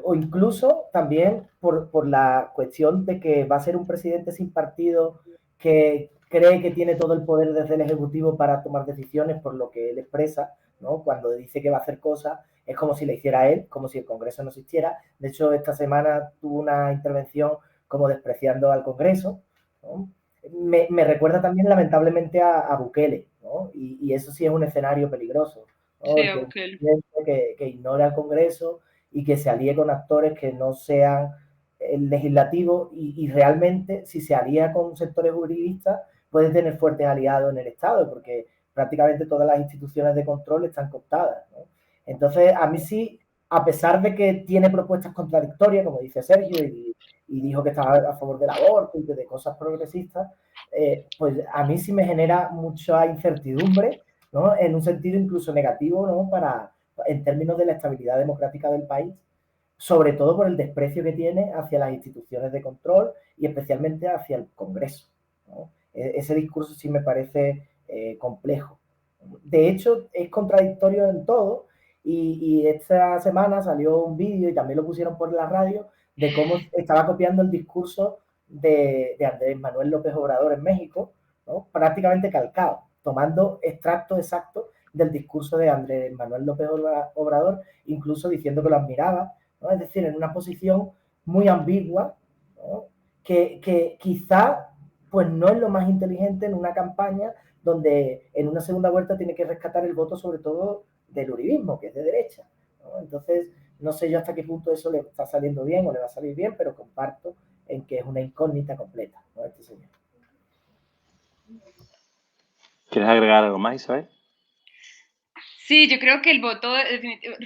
O incluso también por la cuestión de que va a ser un presidente sin partido que cree que tiene todo el poder desde el Ejecutivo para tomar decisiones por lo que él expresa, ¿no? Cuando dice que va a hacer cosas, es como si le hiciera él, como si el Congreso no existiera. De hecho, esta semana tuvo una intervención como despreciando al Congreso, ¿no? Me recuerda también lamentablemente a Bukele, ¿no? Y eso sí es un escenario peligroso, ¿no? Sí, Que, okay. que ignora al Congreso y que se alíe con actores que no sean el legislativo y realmente si se alía con sectores juridistas puede tener fuertes aliados en el Estado porque prácticamente todas las instituciones de control están cooptadas, ¿no? Entonces, a mí sí, a pesar de que tiene propuestas contradictorias, como dice Sergio, y dijo que estaba a favor del aborto y de cosas progresistas, pues a mí sí me genera mucha incertidumbre, ¿no? En un sentido incluso negativo, ¿no? En términos de la estabilidad democrática del país, sobre todo por el desprecio que tiene hacia las instituciones de control y especialmente hacia el Congreso, ¿no? Ese discurso sí me parece complejo. De hecho, es contradictorio en todo y esta semana salió un vídeo y también lo pusieron por la radio de cómo estaba copiando el discurso de Andrés Manuel López Obrador en México, ¿no? Prácticamente calcado, tomando extractos exactos del discurso de Andrés Manuel López Obrador, incluso diciendo que lo admiraba, ¿no? Es decir, en una posición muy ambigua, ¿no? que quizá pues no es lo más inteligente en una campaña donde en una segunda vuelta tiene que rescatar el voto sobre todo del uribismo, que es de derecha, ¿no? Entonces, no sé yo hasta qué punto eso le está saliendo bien o le va a salir bien, pero comparto en que es una incógnita completa, ¿no? Este señor. ¿Quieres agregar algo más, Isabel? Sí, yo creo que el voto,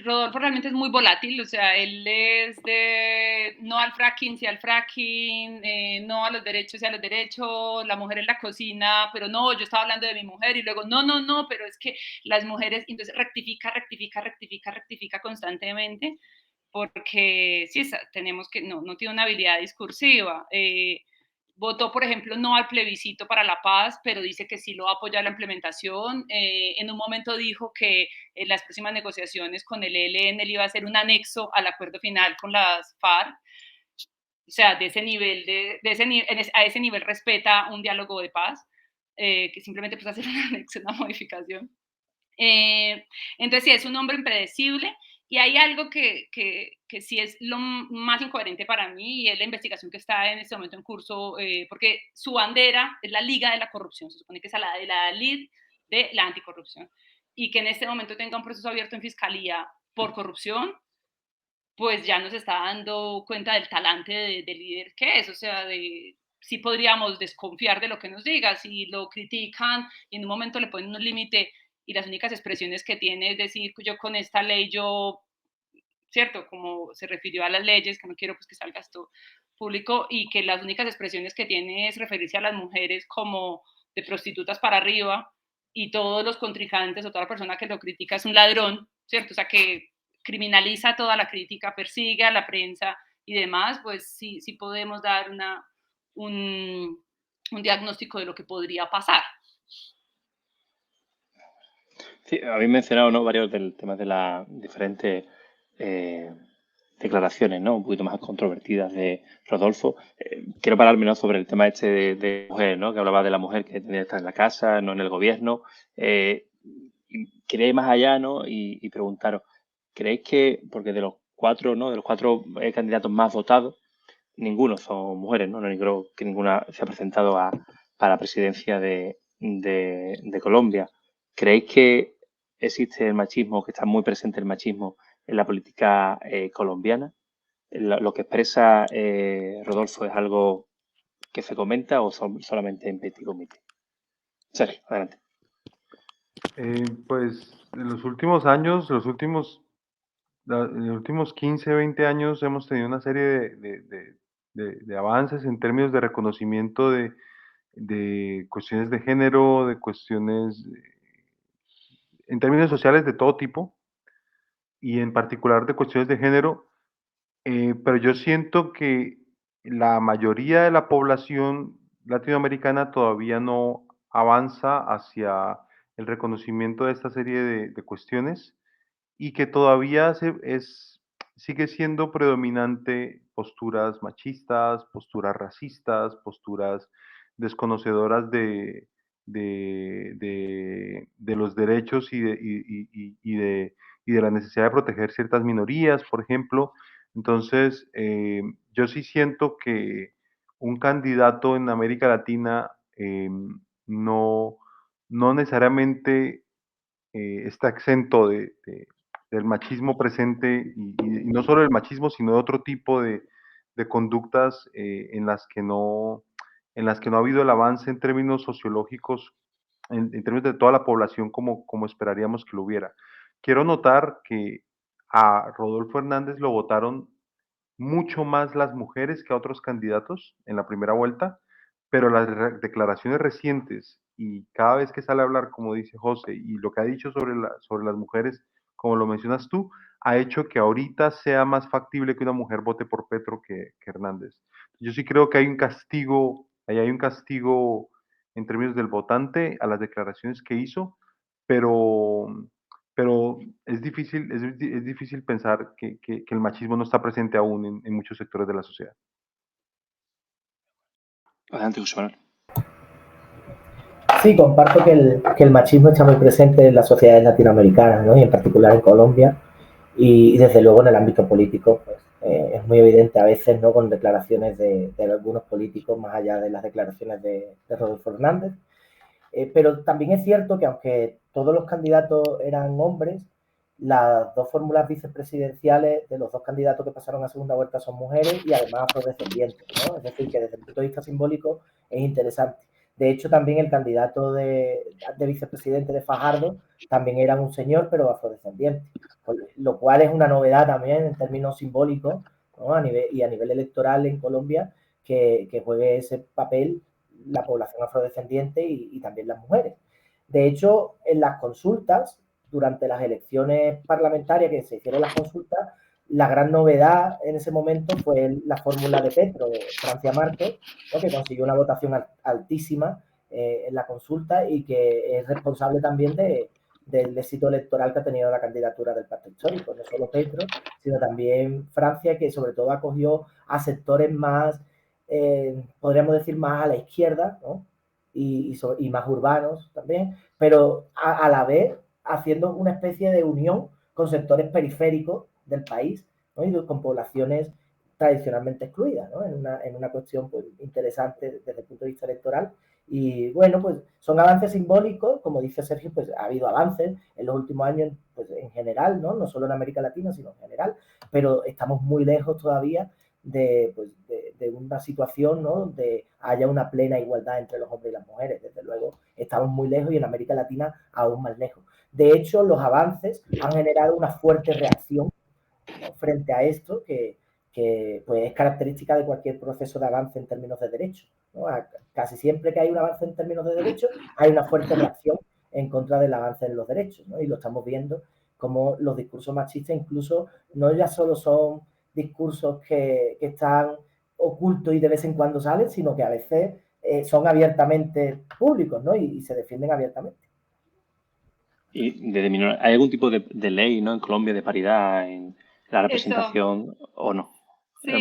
Rodolfo realmente es muy volátil, o sea, él es de no al fracking, sí al fracking, no a los derechos, sí a los derechos, la mujer en la cocina, pero no, yo estaba hablando de mi mujer y luego no, pero es que las mujeres, entonces rectifica constantemente, porque sí, tenemos que, no tiene una habilidad discursiva. Votó, por ejemplo, no al plebiscito para la paz, pero dice que sí lo va a apoyar la implementación. En un momento dijo que en las próximas negociaciones con el ELN él iba a hacer un anexo al acuerdo final con las FARC. O sea, de ese nivel, a ese nivel respeta un diálogo de paz, que simplemente pues hacer un anexo, una modificación. Entonces, sí, es un hombre impredecible y hay algo que sí es lo más incoherente para mí y es la investigación que está en este momento en curso, porque su bandera es la Liga de la Corrupción, se supone que es la lead de la anticorrupción y que en este momento tenga un proceso abierto en fiscalía por corrupción, pues ya nos está dando cuenta del talante de líder que es, o sea, sí podríamos desconfiar de lo que nos diga, si lo critican y en un momento le ponen un límite y las únicas expresiones que tiene es decir, yo con esta ley ¿cierto? Como se refirió a las leyes, que no quiero pues que salga esto público y que las únicas expresiones que tiene es referirse a las mujeres como de prostitutas para arriba y todos los contrincantes o toda persona que lo critica es un ladrón, ¿cierto? O sea, que criminaliza toda la crítica, persigue a la prensa y demás, pues sí podemos dar un diagnóstico de lo que podría pasar. Sí, habéis mencionado, ¿no?, varios del tema de las diferentes declaraciones, ¿no?, un poquito más controvertidas de Rodolfo. Quiero pararme, ¿no?, sobre el tema este de mujer, ¿no?, que hablaba de la mujer que tenía que estar en la casa, no en el gobierno. Quería ir más allá, ¿no?, y preguntaros, ¿creéis que, porque de los cuatro, ¿no?, de los cuatro candidatos más votados, ninguno son mujeres, ¿no? No creo que ninguna se ha presentado para la presidencia de Colombia. ¿Creéis que existe el machismo, que está muy presente el machismo en la política colombiana? ¿Lo que expresa Rodolfo es algo que se comenta o solamente en petit comité? Sergio, adelante. Pues en los últimos años, en los últimos 15, 20 años hemos tenido una serie de avances en términos de reconocimiento de cuestiones de género, de cuestiones en términos sociales de todo tipo y en particular de cuestiones de género, pero yo siento que la mayoría de la población latinoamericana todavía no avanza hacia el reconocimiento de esta serie de cuestiones y que todavía sigue siendo predominante posturas machistas, posturas racistas, posturas desconocedoras de los derechos y de la necesidad de proteger ciertas minorías, por ejemplo. Entonces, yo sí siento que un candidato en América Latina no, no necesariamente está exento del machismo presente y no solo del machismo, sino de otro tipo de conductas en las que no ha habido el avance en términos sociológicos en términos de toda la población como esperaríamos que lo hubiera. Quiero notar que a Rodolfo Hernández lo votaron mucho más las mujeres que a otros candidatos en la primera vuelta, pero las declaraciones recientes y cada vez que sale a hablar, como dice José, y lo que ha dicho sobre las mujeres, como lo mencionas tú, ha hecho que ahorita sea más factible que una mujer vote por Petro que Hernández. Yo sí creo que hay un castigo, ahí hay un castigo en términos del votante a las declaraciones que hizo, pero, pero es difícil pensar que el machismo no está presente aún en muchos sectores de la sociedad. Adelante, José Manuel. Sí, comparto que el machismo está muy presente en las sociedades latinoamericanas, ¿no? Y en particular en Colombia, y desde luego en el ámbito político, pues, es muy evidente a veces, ¿no? Con declaraciones de algunos políticos, más allá de las declaraciones de Rodolfo Hernández. Pero también es cierto que aunque todos los candidatos eran hombres, las dos fórmulas vicepresidenciales de los dos candidatos que pasaron a segunda vuelta son mujeres y además afrodescendientes, ¿no? Es decir, que desde el punto de vista simbólico es interesante. De hecho, también el candidato de vicepresidente de Fajardo también era un señor, pero afrodescendiente, lo cual es una novedad también en términos simbólicos, ¿no? A nivel electoral en Colombia, que juegue ese papel la población afrodescendiente y también las mujeres. De hecho, en las consultas, durante las elecciones parlamentarias que se hicieron las consultas, la gran novedad en ese momento fue la fórmula de Petro, de Francia Márquez, ¿no? Que consiguió una votación altísima en la consulta y que es responsable también del éxito electoral que ha tenido la candidatura del Pacto Histórico, no solo Petro, sino también Francia, que sobre todo acogió a sectores más, podríamos decir, más a la izquierda, ¿no? Y más urbanos también, pero a la vez haciendo una especie de unión con sectores periféricos del país, ¿no? Y con poblaciones tradicionalmente excluidas, ¿no? En una cuestión pues, interesante desde el punto de vista electoral. Y bueno, pues son avances simbólicos, como dice Sergio, pues ha habido avances en los últimos años pues, en general, ¿no? No solo en América Latina, sino en general, pero estamos muy lejos todavía pues, de una situación, ¿no? Donde haya una plena igualdad entre los hombres y las mujeres. Desde luego, estamos muy lejos y en América Latina aún más lejos. De hecho, los avances han generado una fuerte reacción, ¿no? Frente a esto, que pues, es característica de cualquier proceso de avance en términos de derechos, ¿no? Casi siempre que hay un avance en términos de derechos, hay una fuerte reacción en contra del avance en los derechos, ¿no? Y lo estamos viendo como los discursos machistas incluso no ya solo son discursos que están ocultos y de vez en cuando salen, sino que a veces son abiertamente públicos, ¿no? Y se defienden abiertamente. Y ¿hay algún tipo de ley, ¿no? En Colombia de paridad en la representación o no? Sí,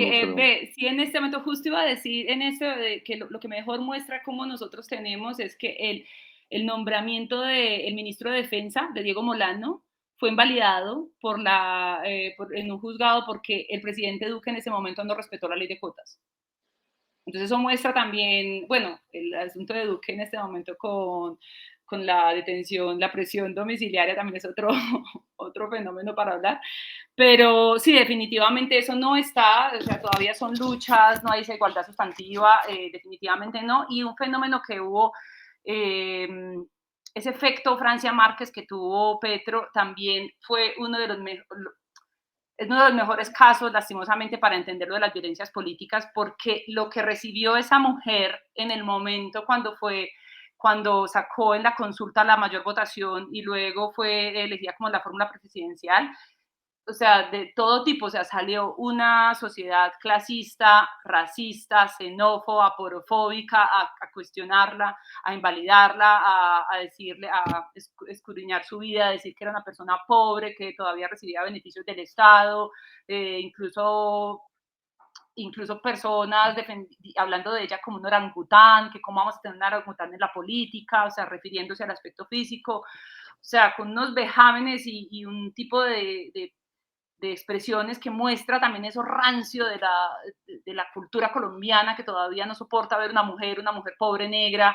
sí, en este momento justo iba a decir en esto que lo que mejor muestra cómo nosotros tenemos es que el nombramiento del ministro de Defensa, de Diego Molano, fue invalidado en un juzgado porque el presidente Duque en ese momento no respetó la ley de cuotas. Entonces eso muestra también, bueno, el asunto de Duque en este momento con la detención, la presión domiciliaria también es otro fenómeno para hablar. Pero sí, definitivamente eso no está, o sea, todavía son luchas, no hay esa igualdad sustantiva, definitivamente no. Y un fenómeno que hubo, ese efecto Francia Márquez que tuvo Petro, también fue es uno de los mejores casos, lastimosamente, para entender lo de las violencias políticas, porque lo que recibió esa mujer en el momento cuando sacó en la consulta la mayor votación y luego fue elegida como la fórmula presidencial, o sea, de todo tipo, o sea, salió una sociedad clasista, racista, xenófoba, porofóbica, a cuestionarla, a invalidarla, a decirle, a escudriñar su vida, a decir que era una persona pobre, que todavía recibía beneficios del Estado, incluso personas hablando de ella como un orangután, que cómo vamos a tener un orangután en la política, o sea, refiriéndose al aspecto físico, o sea, con unos vejámenes y un tipo de expresiones que muestra también eso rancio de la cultura colombiana que todavía no soporta ver una mujer pobre negra,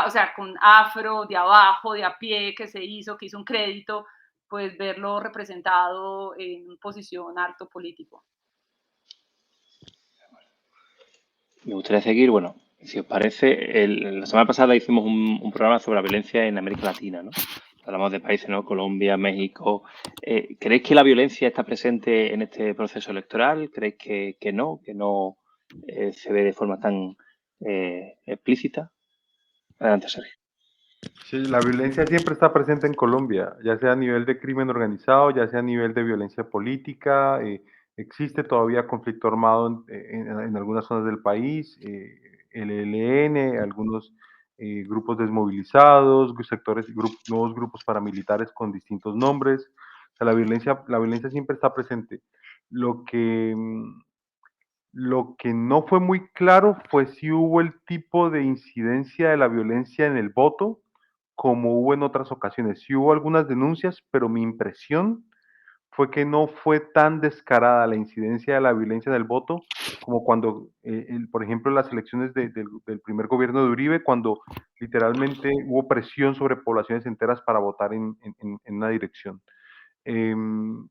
o sea, con afro, de abajo, de a pie, que hizo un crédito, pues verlo representado en posición alto político. Me gustaría seguir, bueno, Si os parece, la semana pasada hicimos un programa sobre la violencia en América Latina, ¿no? Hablamos de países, ¿no? Colombia, México. ¿Creéis que la violencia está presente en este proceso electoral? ¿Creéis que no se ve de forma tan explícita? Adelante, Sergio. Sí, la violencia siempre está presente en Colombia, ya sea a nivel de crimen organizado, ya sea a nivel de violencia política. Existe todavía conflicto armado en algunas zonas del país, el ELN, algunos grupos desmovilizados, nuevos grupos paramilitares con distintos nombres. O sea, la violencia siempre está presente. Lo que, mm, lo que no fue muy claro fue si hubo el tipo de incidencia de la violencia en el voto, como hubo en otras ocasiones. Sí hubo algunas denuncias, pero mi impresión fue que no fue tan descarada la incidencia de la violencia en el voto como cuando, por ejemplo, en las elecciones del primer gobierno de Uribe, cuando literalmente hubo presión sobre poblaciones enteras para votar en una dirección. Em,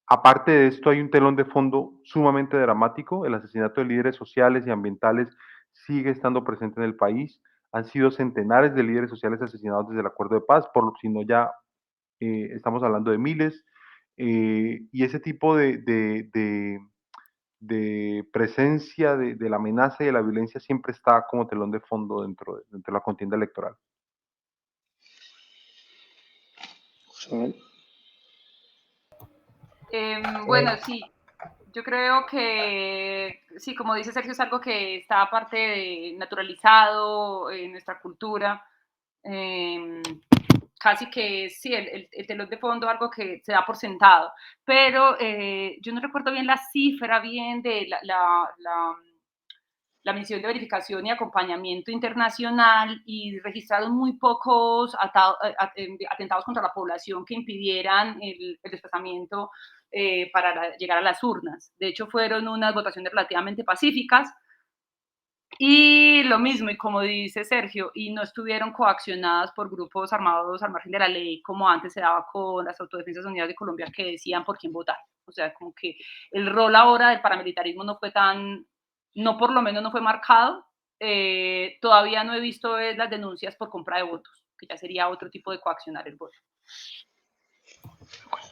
Aparte de esto, hay un telón de fondo sumamente dramático. El asesinato de líderes sociales y ambientales sigue estando presente en el país. Han sido centenares de líderes sociales asesinados desde el acuerdo de paz, por lo si no ya estamos hablando de miles. Y ese tipo de presencia de la amenaza y de la violencia siempre está como telón de fondo dentro de la contienda electoral. José Manuel. Bueno, sí, yo creo que, sí, como dice Sergio, es algo que está aparte de naturalizado en nuestra cultura. Eh, Casi que sí, el telón de fondo, algo que se da por sentado. Pero yo no recuerdo bien la cifra bien de la misión de verificación y acompañamiento internacional, y registraron muy pocos atentados contra la población que impidieran el desplazamiento para llegar a las urnas. De hecho, fueron unas votaciones relativamente pacíficas. Y lo mismo, y como dice Sergio, y no estuvieron coaccionadas por grupos armados al margen de la ley, como antes se daba con las Autodefensas Unidas de Colombia, que decían por quién votar. O sea, como que el rol ahora del paramilitarismo no fue tan, no, por lo menos no fue marcado. Todavía no he visto las denuncias por compra de votos, que ya sería otro tipo de coaccionar el voto.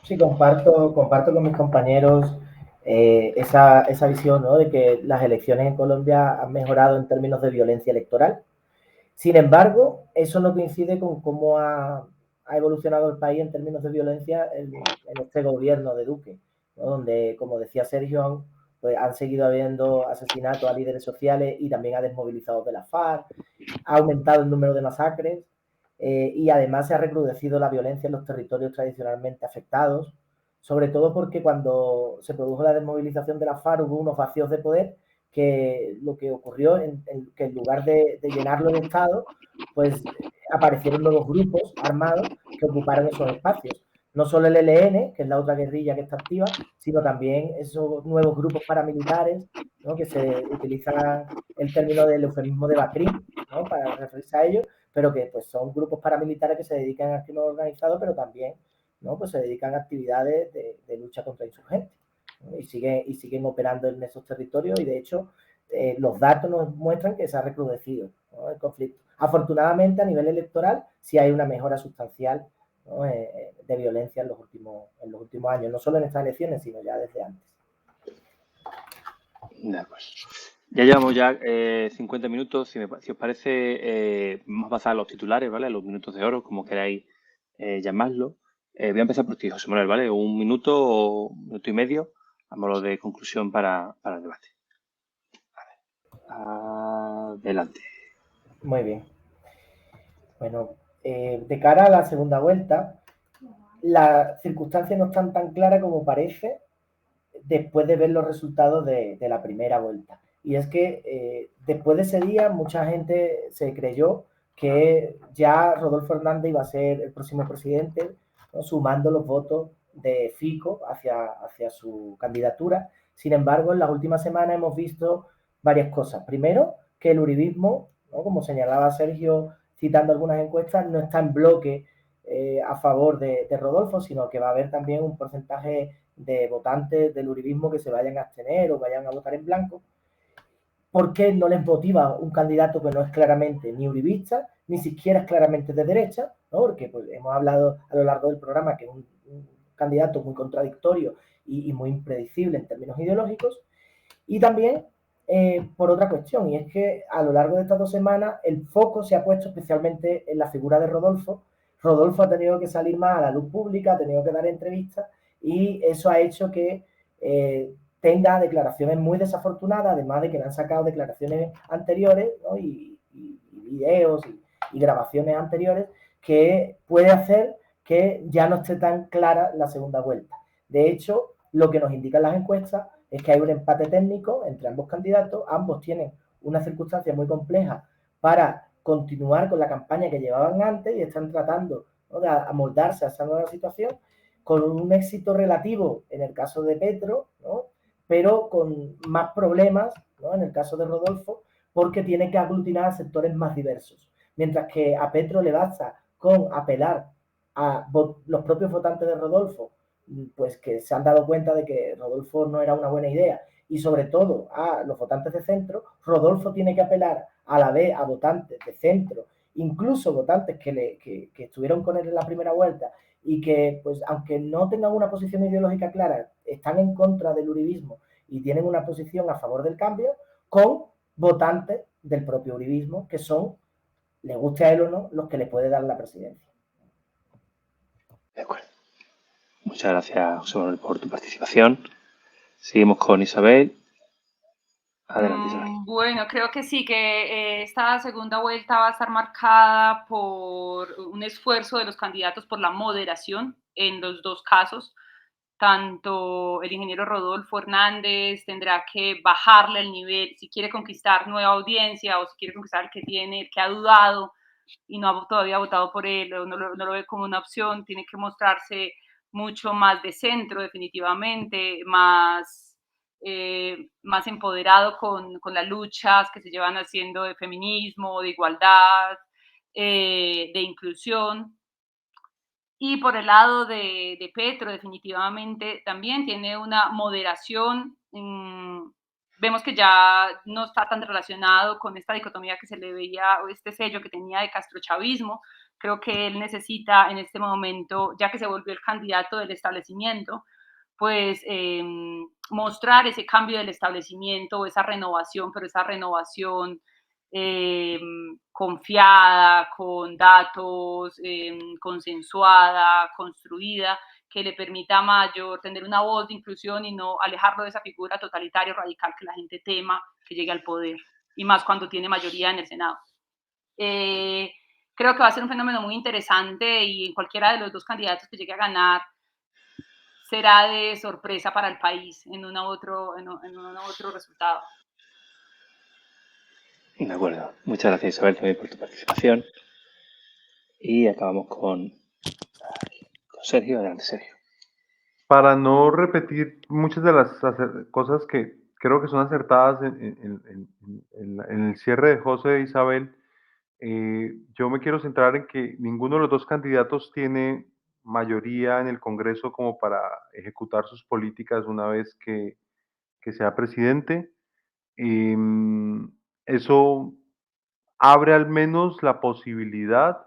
Sí, comparto con mis compañeros esa visión, ¿no? De que las elecciones en Colombia han mejorado en términos de violencia electoral. Sin embargo, eso no coincide con cómo ha evolucionado el país en términos de violencia en este gobierno de Duque, ¿no? Donde, como decía Sergio, pues han seguido habiendo asesinatos a líderes sociales y también a desmovilizados de la FARC, ha aumentado el número de masacres y además se ha recrudecido la violencia en los territorios tradicionalmente afectados, sobre todo porque cuando se produjo la desmovilización de la FARC hubo unos vacíos de poder que lo que ocurrió que en lugar de llenarlo el Estado, pues aparecieron nuevos grupos armados que ocuparon esos espacios. No solo el ELN, que es la otra guerrilla que está activa, sino también esos nuevos grupos paramilitares, ¿no? Que se utilizan el término del eufemismo de BACRIM, ¿no? Para referirse a ellos, pero que pues son grupos paramilitares que se dedican al crimen organizado, pero también, ¿no? Pues se dedican a actividades de lucha contra insurgentes, ¿no? Y siguen operando en esos territorios, y de hecho los datos nos muestran que se ha recrudecido, ¿no? El conflicto. Afortunadamente, a nivel electoral sí hay una mejora sustancial, ¿no? De violencia en los últimos años, no solo en estas elecciones, sino ya desde antes. De acuerdo. Ya llevamos 50 minutos. Si os parece, vamos a pasar a los titulares, ¿vale? A los minutos de oro, como queráis llamarlo. Voy a empezar por ti, José Manuel, ¿vale? Un minuto o un minuto y medio, a modo de conclusión para el debate. Adelante. Muy bien. Bueno, de cara a la segunda vuelta, las circunstancias no están tan claras como parece después de ver los resultados de la primera vuelta. Y es que después de ese día mucha gente se creyó que ya Rodolfo Hernández iba a ser el próximo presidente, ¿no? Sumando los votos de Fico hacia su candidatura. Sin embargo, en las últimas semanas hemos visto varias cosas. Primero, que el uribismo, ¿no? Como señalaba Sergio citando algunas encuestas, no está en bloque a favor de Rodolfo, sino que va a haber también un porcentaje de votantes del uribismo que se vayan a abstener o vayan a votar en blanco. ¿Por qué no les motiva un candidato que no es claramente ni uribista, ni siquiera es claramente de derecha? ¿No? Porque pues, hemos hablado a lo largo del programa que es un candidato muy contradictorio y muy impredecible en términos ideológicos. Y también por otra cuestión, y es que a lo largo de estas 2 semanas el foco se ha puesto especialmente en la figura de Rodolfo. Rodolfo ha tenido que salir más a la luz pública, ha tenido que dar entrevistas y eso ha hecho que tenga declaraciones muy desafortunadas, además de que le han sacado declaraciones anteriores, ¿no? y videos y grabaciones anteriores que puede hacer que ya no esté tan clara la segunda vuelta. De hecho, lo que nos indican las encuestas es que hay un empate técnico entre ambos candidatos, ambos tienen una circunstancia muy compleja para continuar con la campaña que llevaban antes y están tratando, ¿no?, de amoldarse a esa nueva situación con un éxito relativo en el caso de Petro, ¿no?, pero con más problemas, ¿no?, en el caso de Rodolfo, porque tiene que aglutinar a sectores más diversos. Mientras que a Petro le basta con apelar a los propios votantes de Rodolfo, pues que se han dado cuenta de que Rodolfo no era una buena idea, y sobre todo a los votantes de centro. Rodolfo tiene que apelar a la vez a votantes de centro, incluso votantes que estuvieron con él en la primera vuelta y que, pues, aunque no tengan una posición ideológica clara, están en contra del uribismo y tienen una posición a favor del cambio, con votantes del propio uribismo, que son, le guste a él o no, los que le puede dar la presidencia. De acuerdo. Muchas gracias, José Manuel, por tu participación. Seguimos con Isabel. Adelante, Isabel. Bueno, creo que sí, que esta segunda vuelta va a estar marcada por un esfuerzo de los candidatos por la moderación en los dos casos. Tanto el ingeniero Rodolfo Hernández tendrá que bajarle el nivel si quiere conquistar nueva audiencia o si quiere conquistar el que tiene, el que ha dudado y no ha todavía votado por él o no lo ve como una opción, tiene que mostrarse mucho más de centro definitivamente, más empoderado con las luchas que se llevan haciendo de feminismo, de igualdad, de inclusión. Y por el lado de Petro, definitivamente también tiene una moderación. Vemos que ya no está tan relacionado con esta dicotomía que se le veía, o este sello que tenía de castrochavismo. Creo que él necesita en este momento, ya que se volvió el candidato del establecimiento, pues mostrar ese cambio del establecimiento, esa renovación, pero esa renovación confiada, con datos, consensuada, construida, que le permita tener una voz de inclusión y no alejarlo de esa figura totalitaria o radical que la gente tema que llegue al poder, y más cuando tiene mayoría en el Senado. Creo que va a ser un fenómeno muy interesante y en cualquiera de los dos candidatos que llegue a ganar será de sorpresa para el país en un otro resultado. De acuerdo. Muchas gracias, Isabel, también por tu participación. Y acabamos con Sergio. Adelante, Sergio. Para no repetir muchas de las cosas que creo que son acertadas en el cierre de José e Isabel, yo me quiero centrar en que ninguno de los dos candidatos tiene mayoría en el Congreso como para ejecutar sus políticas una vez que sea presidente. Eso abre al menos la posibilidad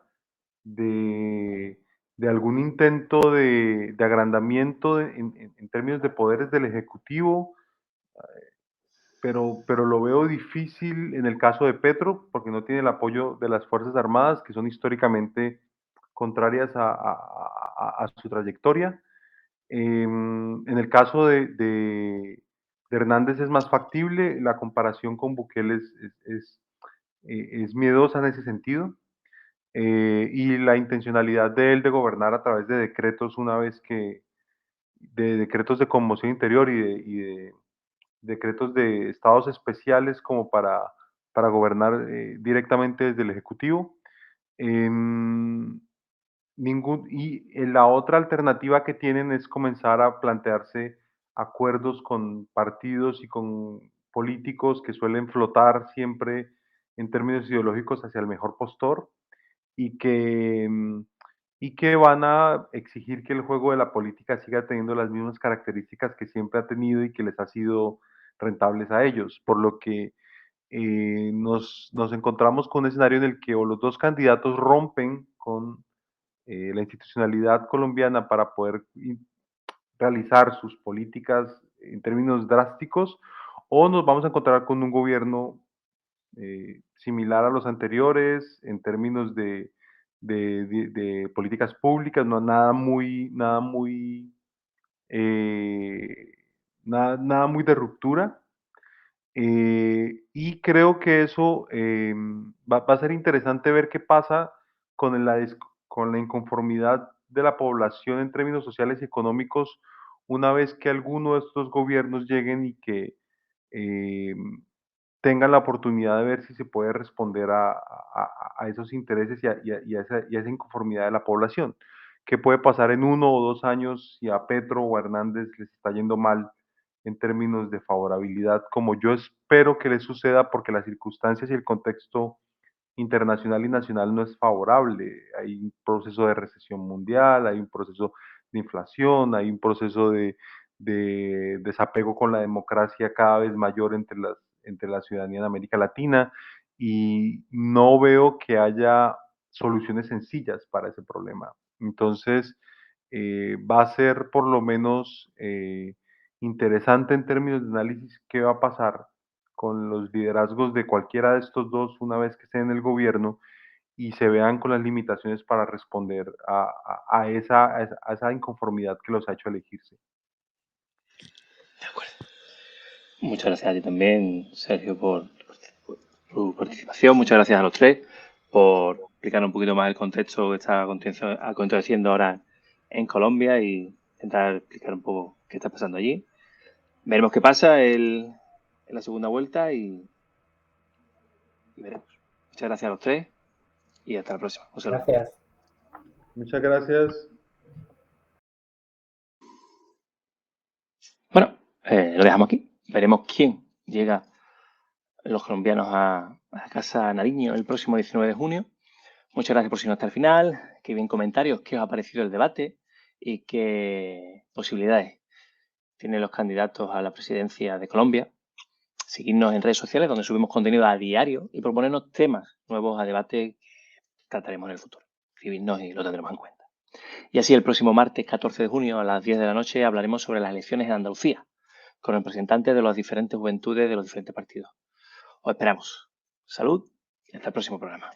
de, de algún intento de agrandamiento en términos de poderes del Ejecutivo, pero lo veo difícil en el caso de Petro, porque no tiene el apoyo de las Fuerzas Armadas, que son históricamente contrarias a su trayectoria. En el caso de Hernández es más factible, la comparación con Bukele es miedosa en ese sentido. Y la intencionalidad de él de gobernar a través de decretos una vez de decretos de conmoción interior y de decretos de estados especiales como para gobernar directamente desde el Ejecutivo. Em, la otra alternativa que tienen es comenzar a plantearse acuerdos con partidos y con políticos que suelen flotar siempre en términos ideológicos hacia el mejor postor y que van a exigir que el juego de la política siga teniendo las mismas características que siempre ha tenido y que les ha sido rentables a ellos. Por lo que nos encontramos con un escenario en el que o los dos candidatos rompen con la institucionalidad colombiana para poder realizar sus políticas en términos drásticos, o nos vamos a encontrar con un gobierno similar a los anteriores en términos de políticas públicas, no eh, nada muy de ruptura. Y creo que eso va a ser interesante ver qué pasa con la inconformidad de la población en términos sociales y económicos una vez que alguno de estos gobiernos lleguen y que em, tengan la oportunidad de ver si se puede responder a esos intereses y a esa inconformidad de la población. ¿Qué puede pasar en 1 o 2 años si a Petro o a Hernández les está yendo mal en términos de favorabilidad, como yo espero que les suceda porque las circunstancias y el contexto internacional y nacional no es favorable? Hay un proceso de recesión mundial, hay un proceso de inflación, hay un proceso de desapego con la democracia cada vez mayor entre la ciudadanía en América Latina, y no veo que haya soluciones sencillas para ese problema. Entonces, va a ser por lo menos interesante en términos de análisis qué va a pasar con los liderazgos de cualquiera de estos dos una vez que estén en el gobierno y se vean con las limitaciones para responder a esa inconformidad que los ha hecho elegirse. De acuerdo. Muchas gracias a ti también, Sergio, por tu participación. Muchas gracias a los tres por explicar un poquito más el contexto que está aconteciendo ahora en Colombia y intentar explicar un poco qué está pasando allí. Veremos qué pasa en la segunda vuelta y veremos. Muchas gracias a los tres y hasta la próxima. Un saludo. Gracias. Muchas gracias. Bueno, lo dejamos aquí. Veremos quién llega los colombianos a Casa Nariño el próximo 19 de junio. Muchas gracias por seguirnos hasta el final. Que bien comentarios, qué os ha parecido el debate y qué posibilidades tienen los candidatos a la presidencia de Colombia. Seguidnos en redes sociales donde subimos contenido a diario y proponernos temas nuevos a debate que trataremos en el futuro. Escribidnos y lo tendremos en cuenta. Y así el próximo martes 14 de junio a las 10 de la noche hablaremos sobre las elecciones en Andalucía con representantes de las diferentes juventudes de los diferentes partidos. Os esperamos. Salud y hasta el próximo programa.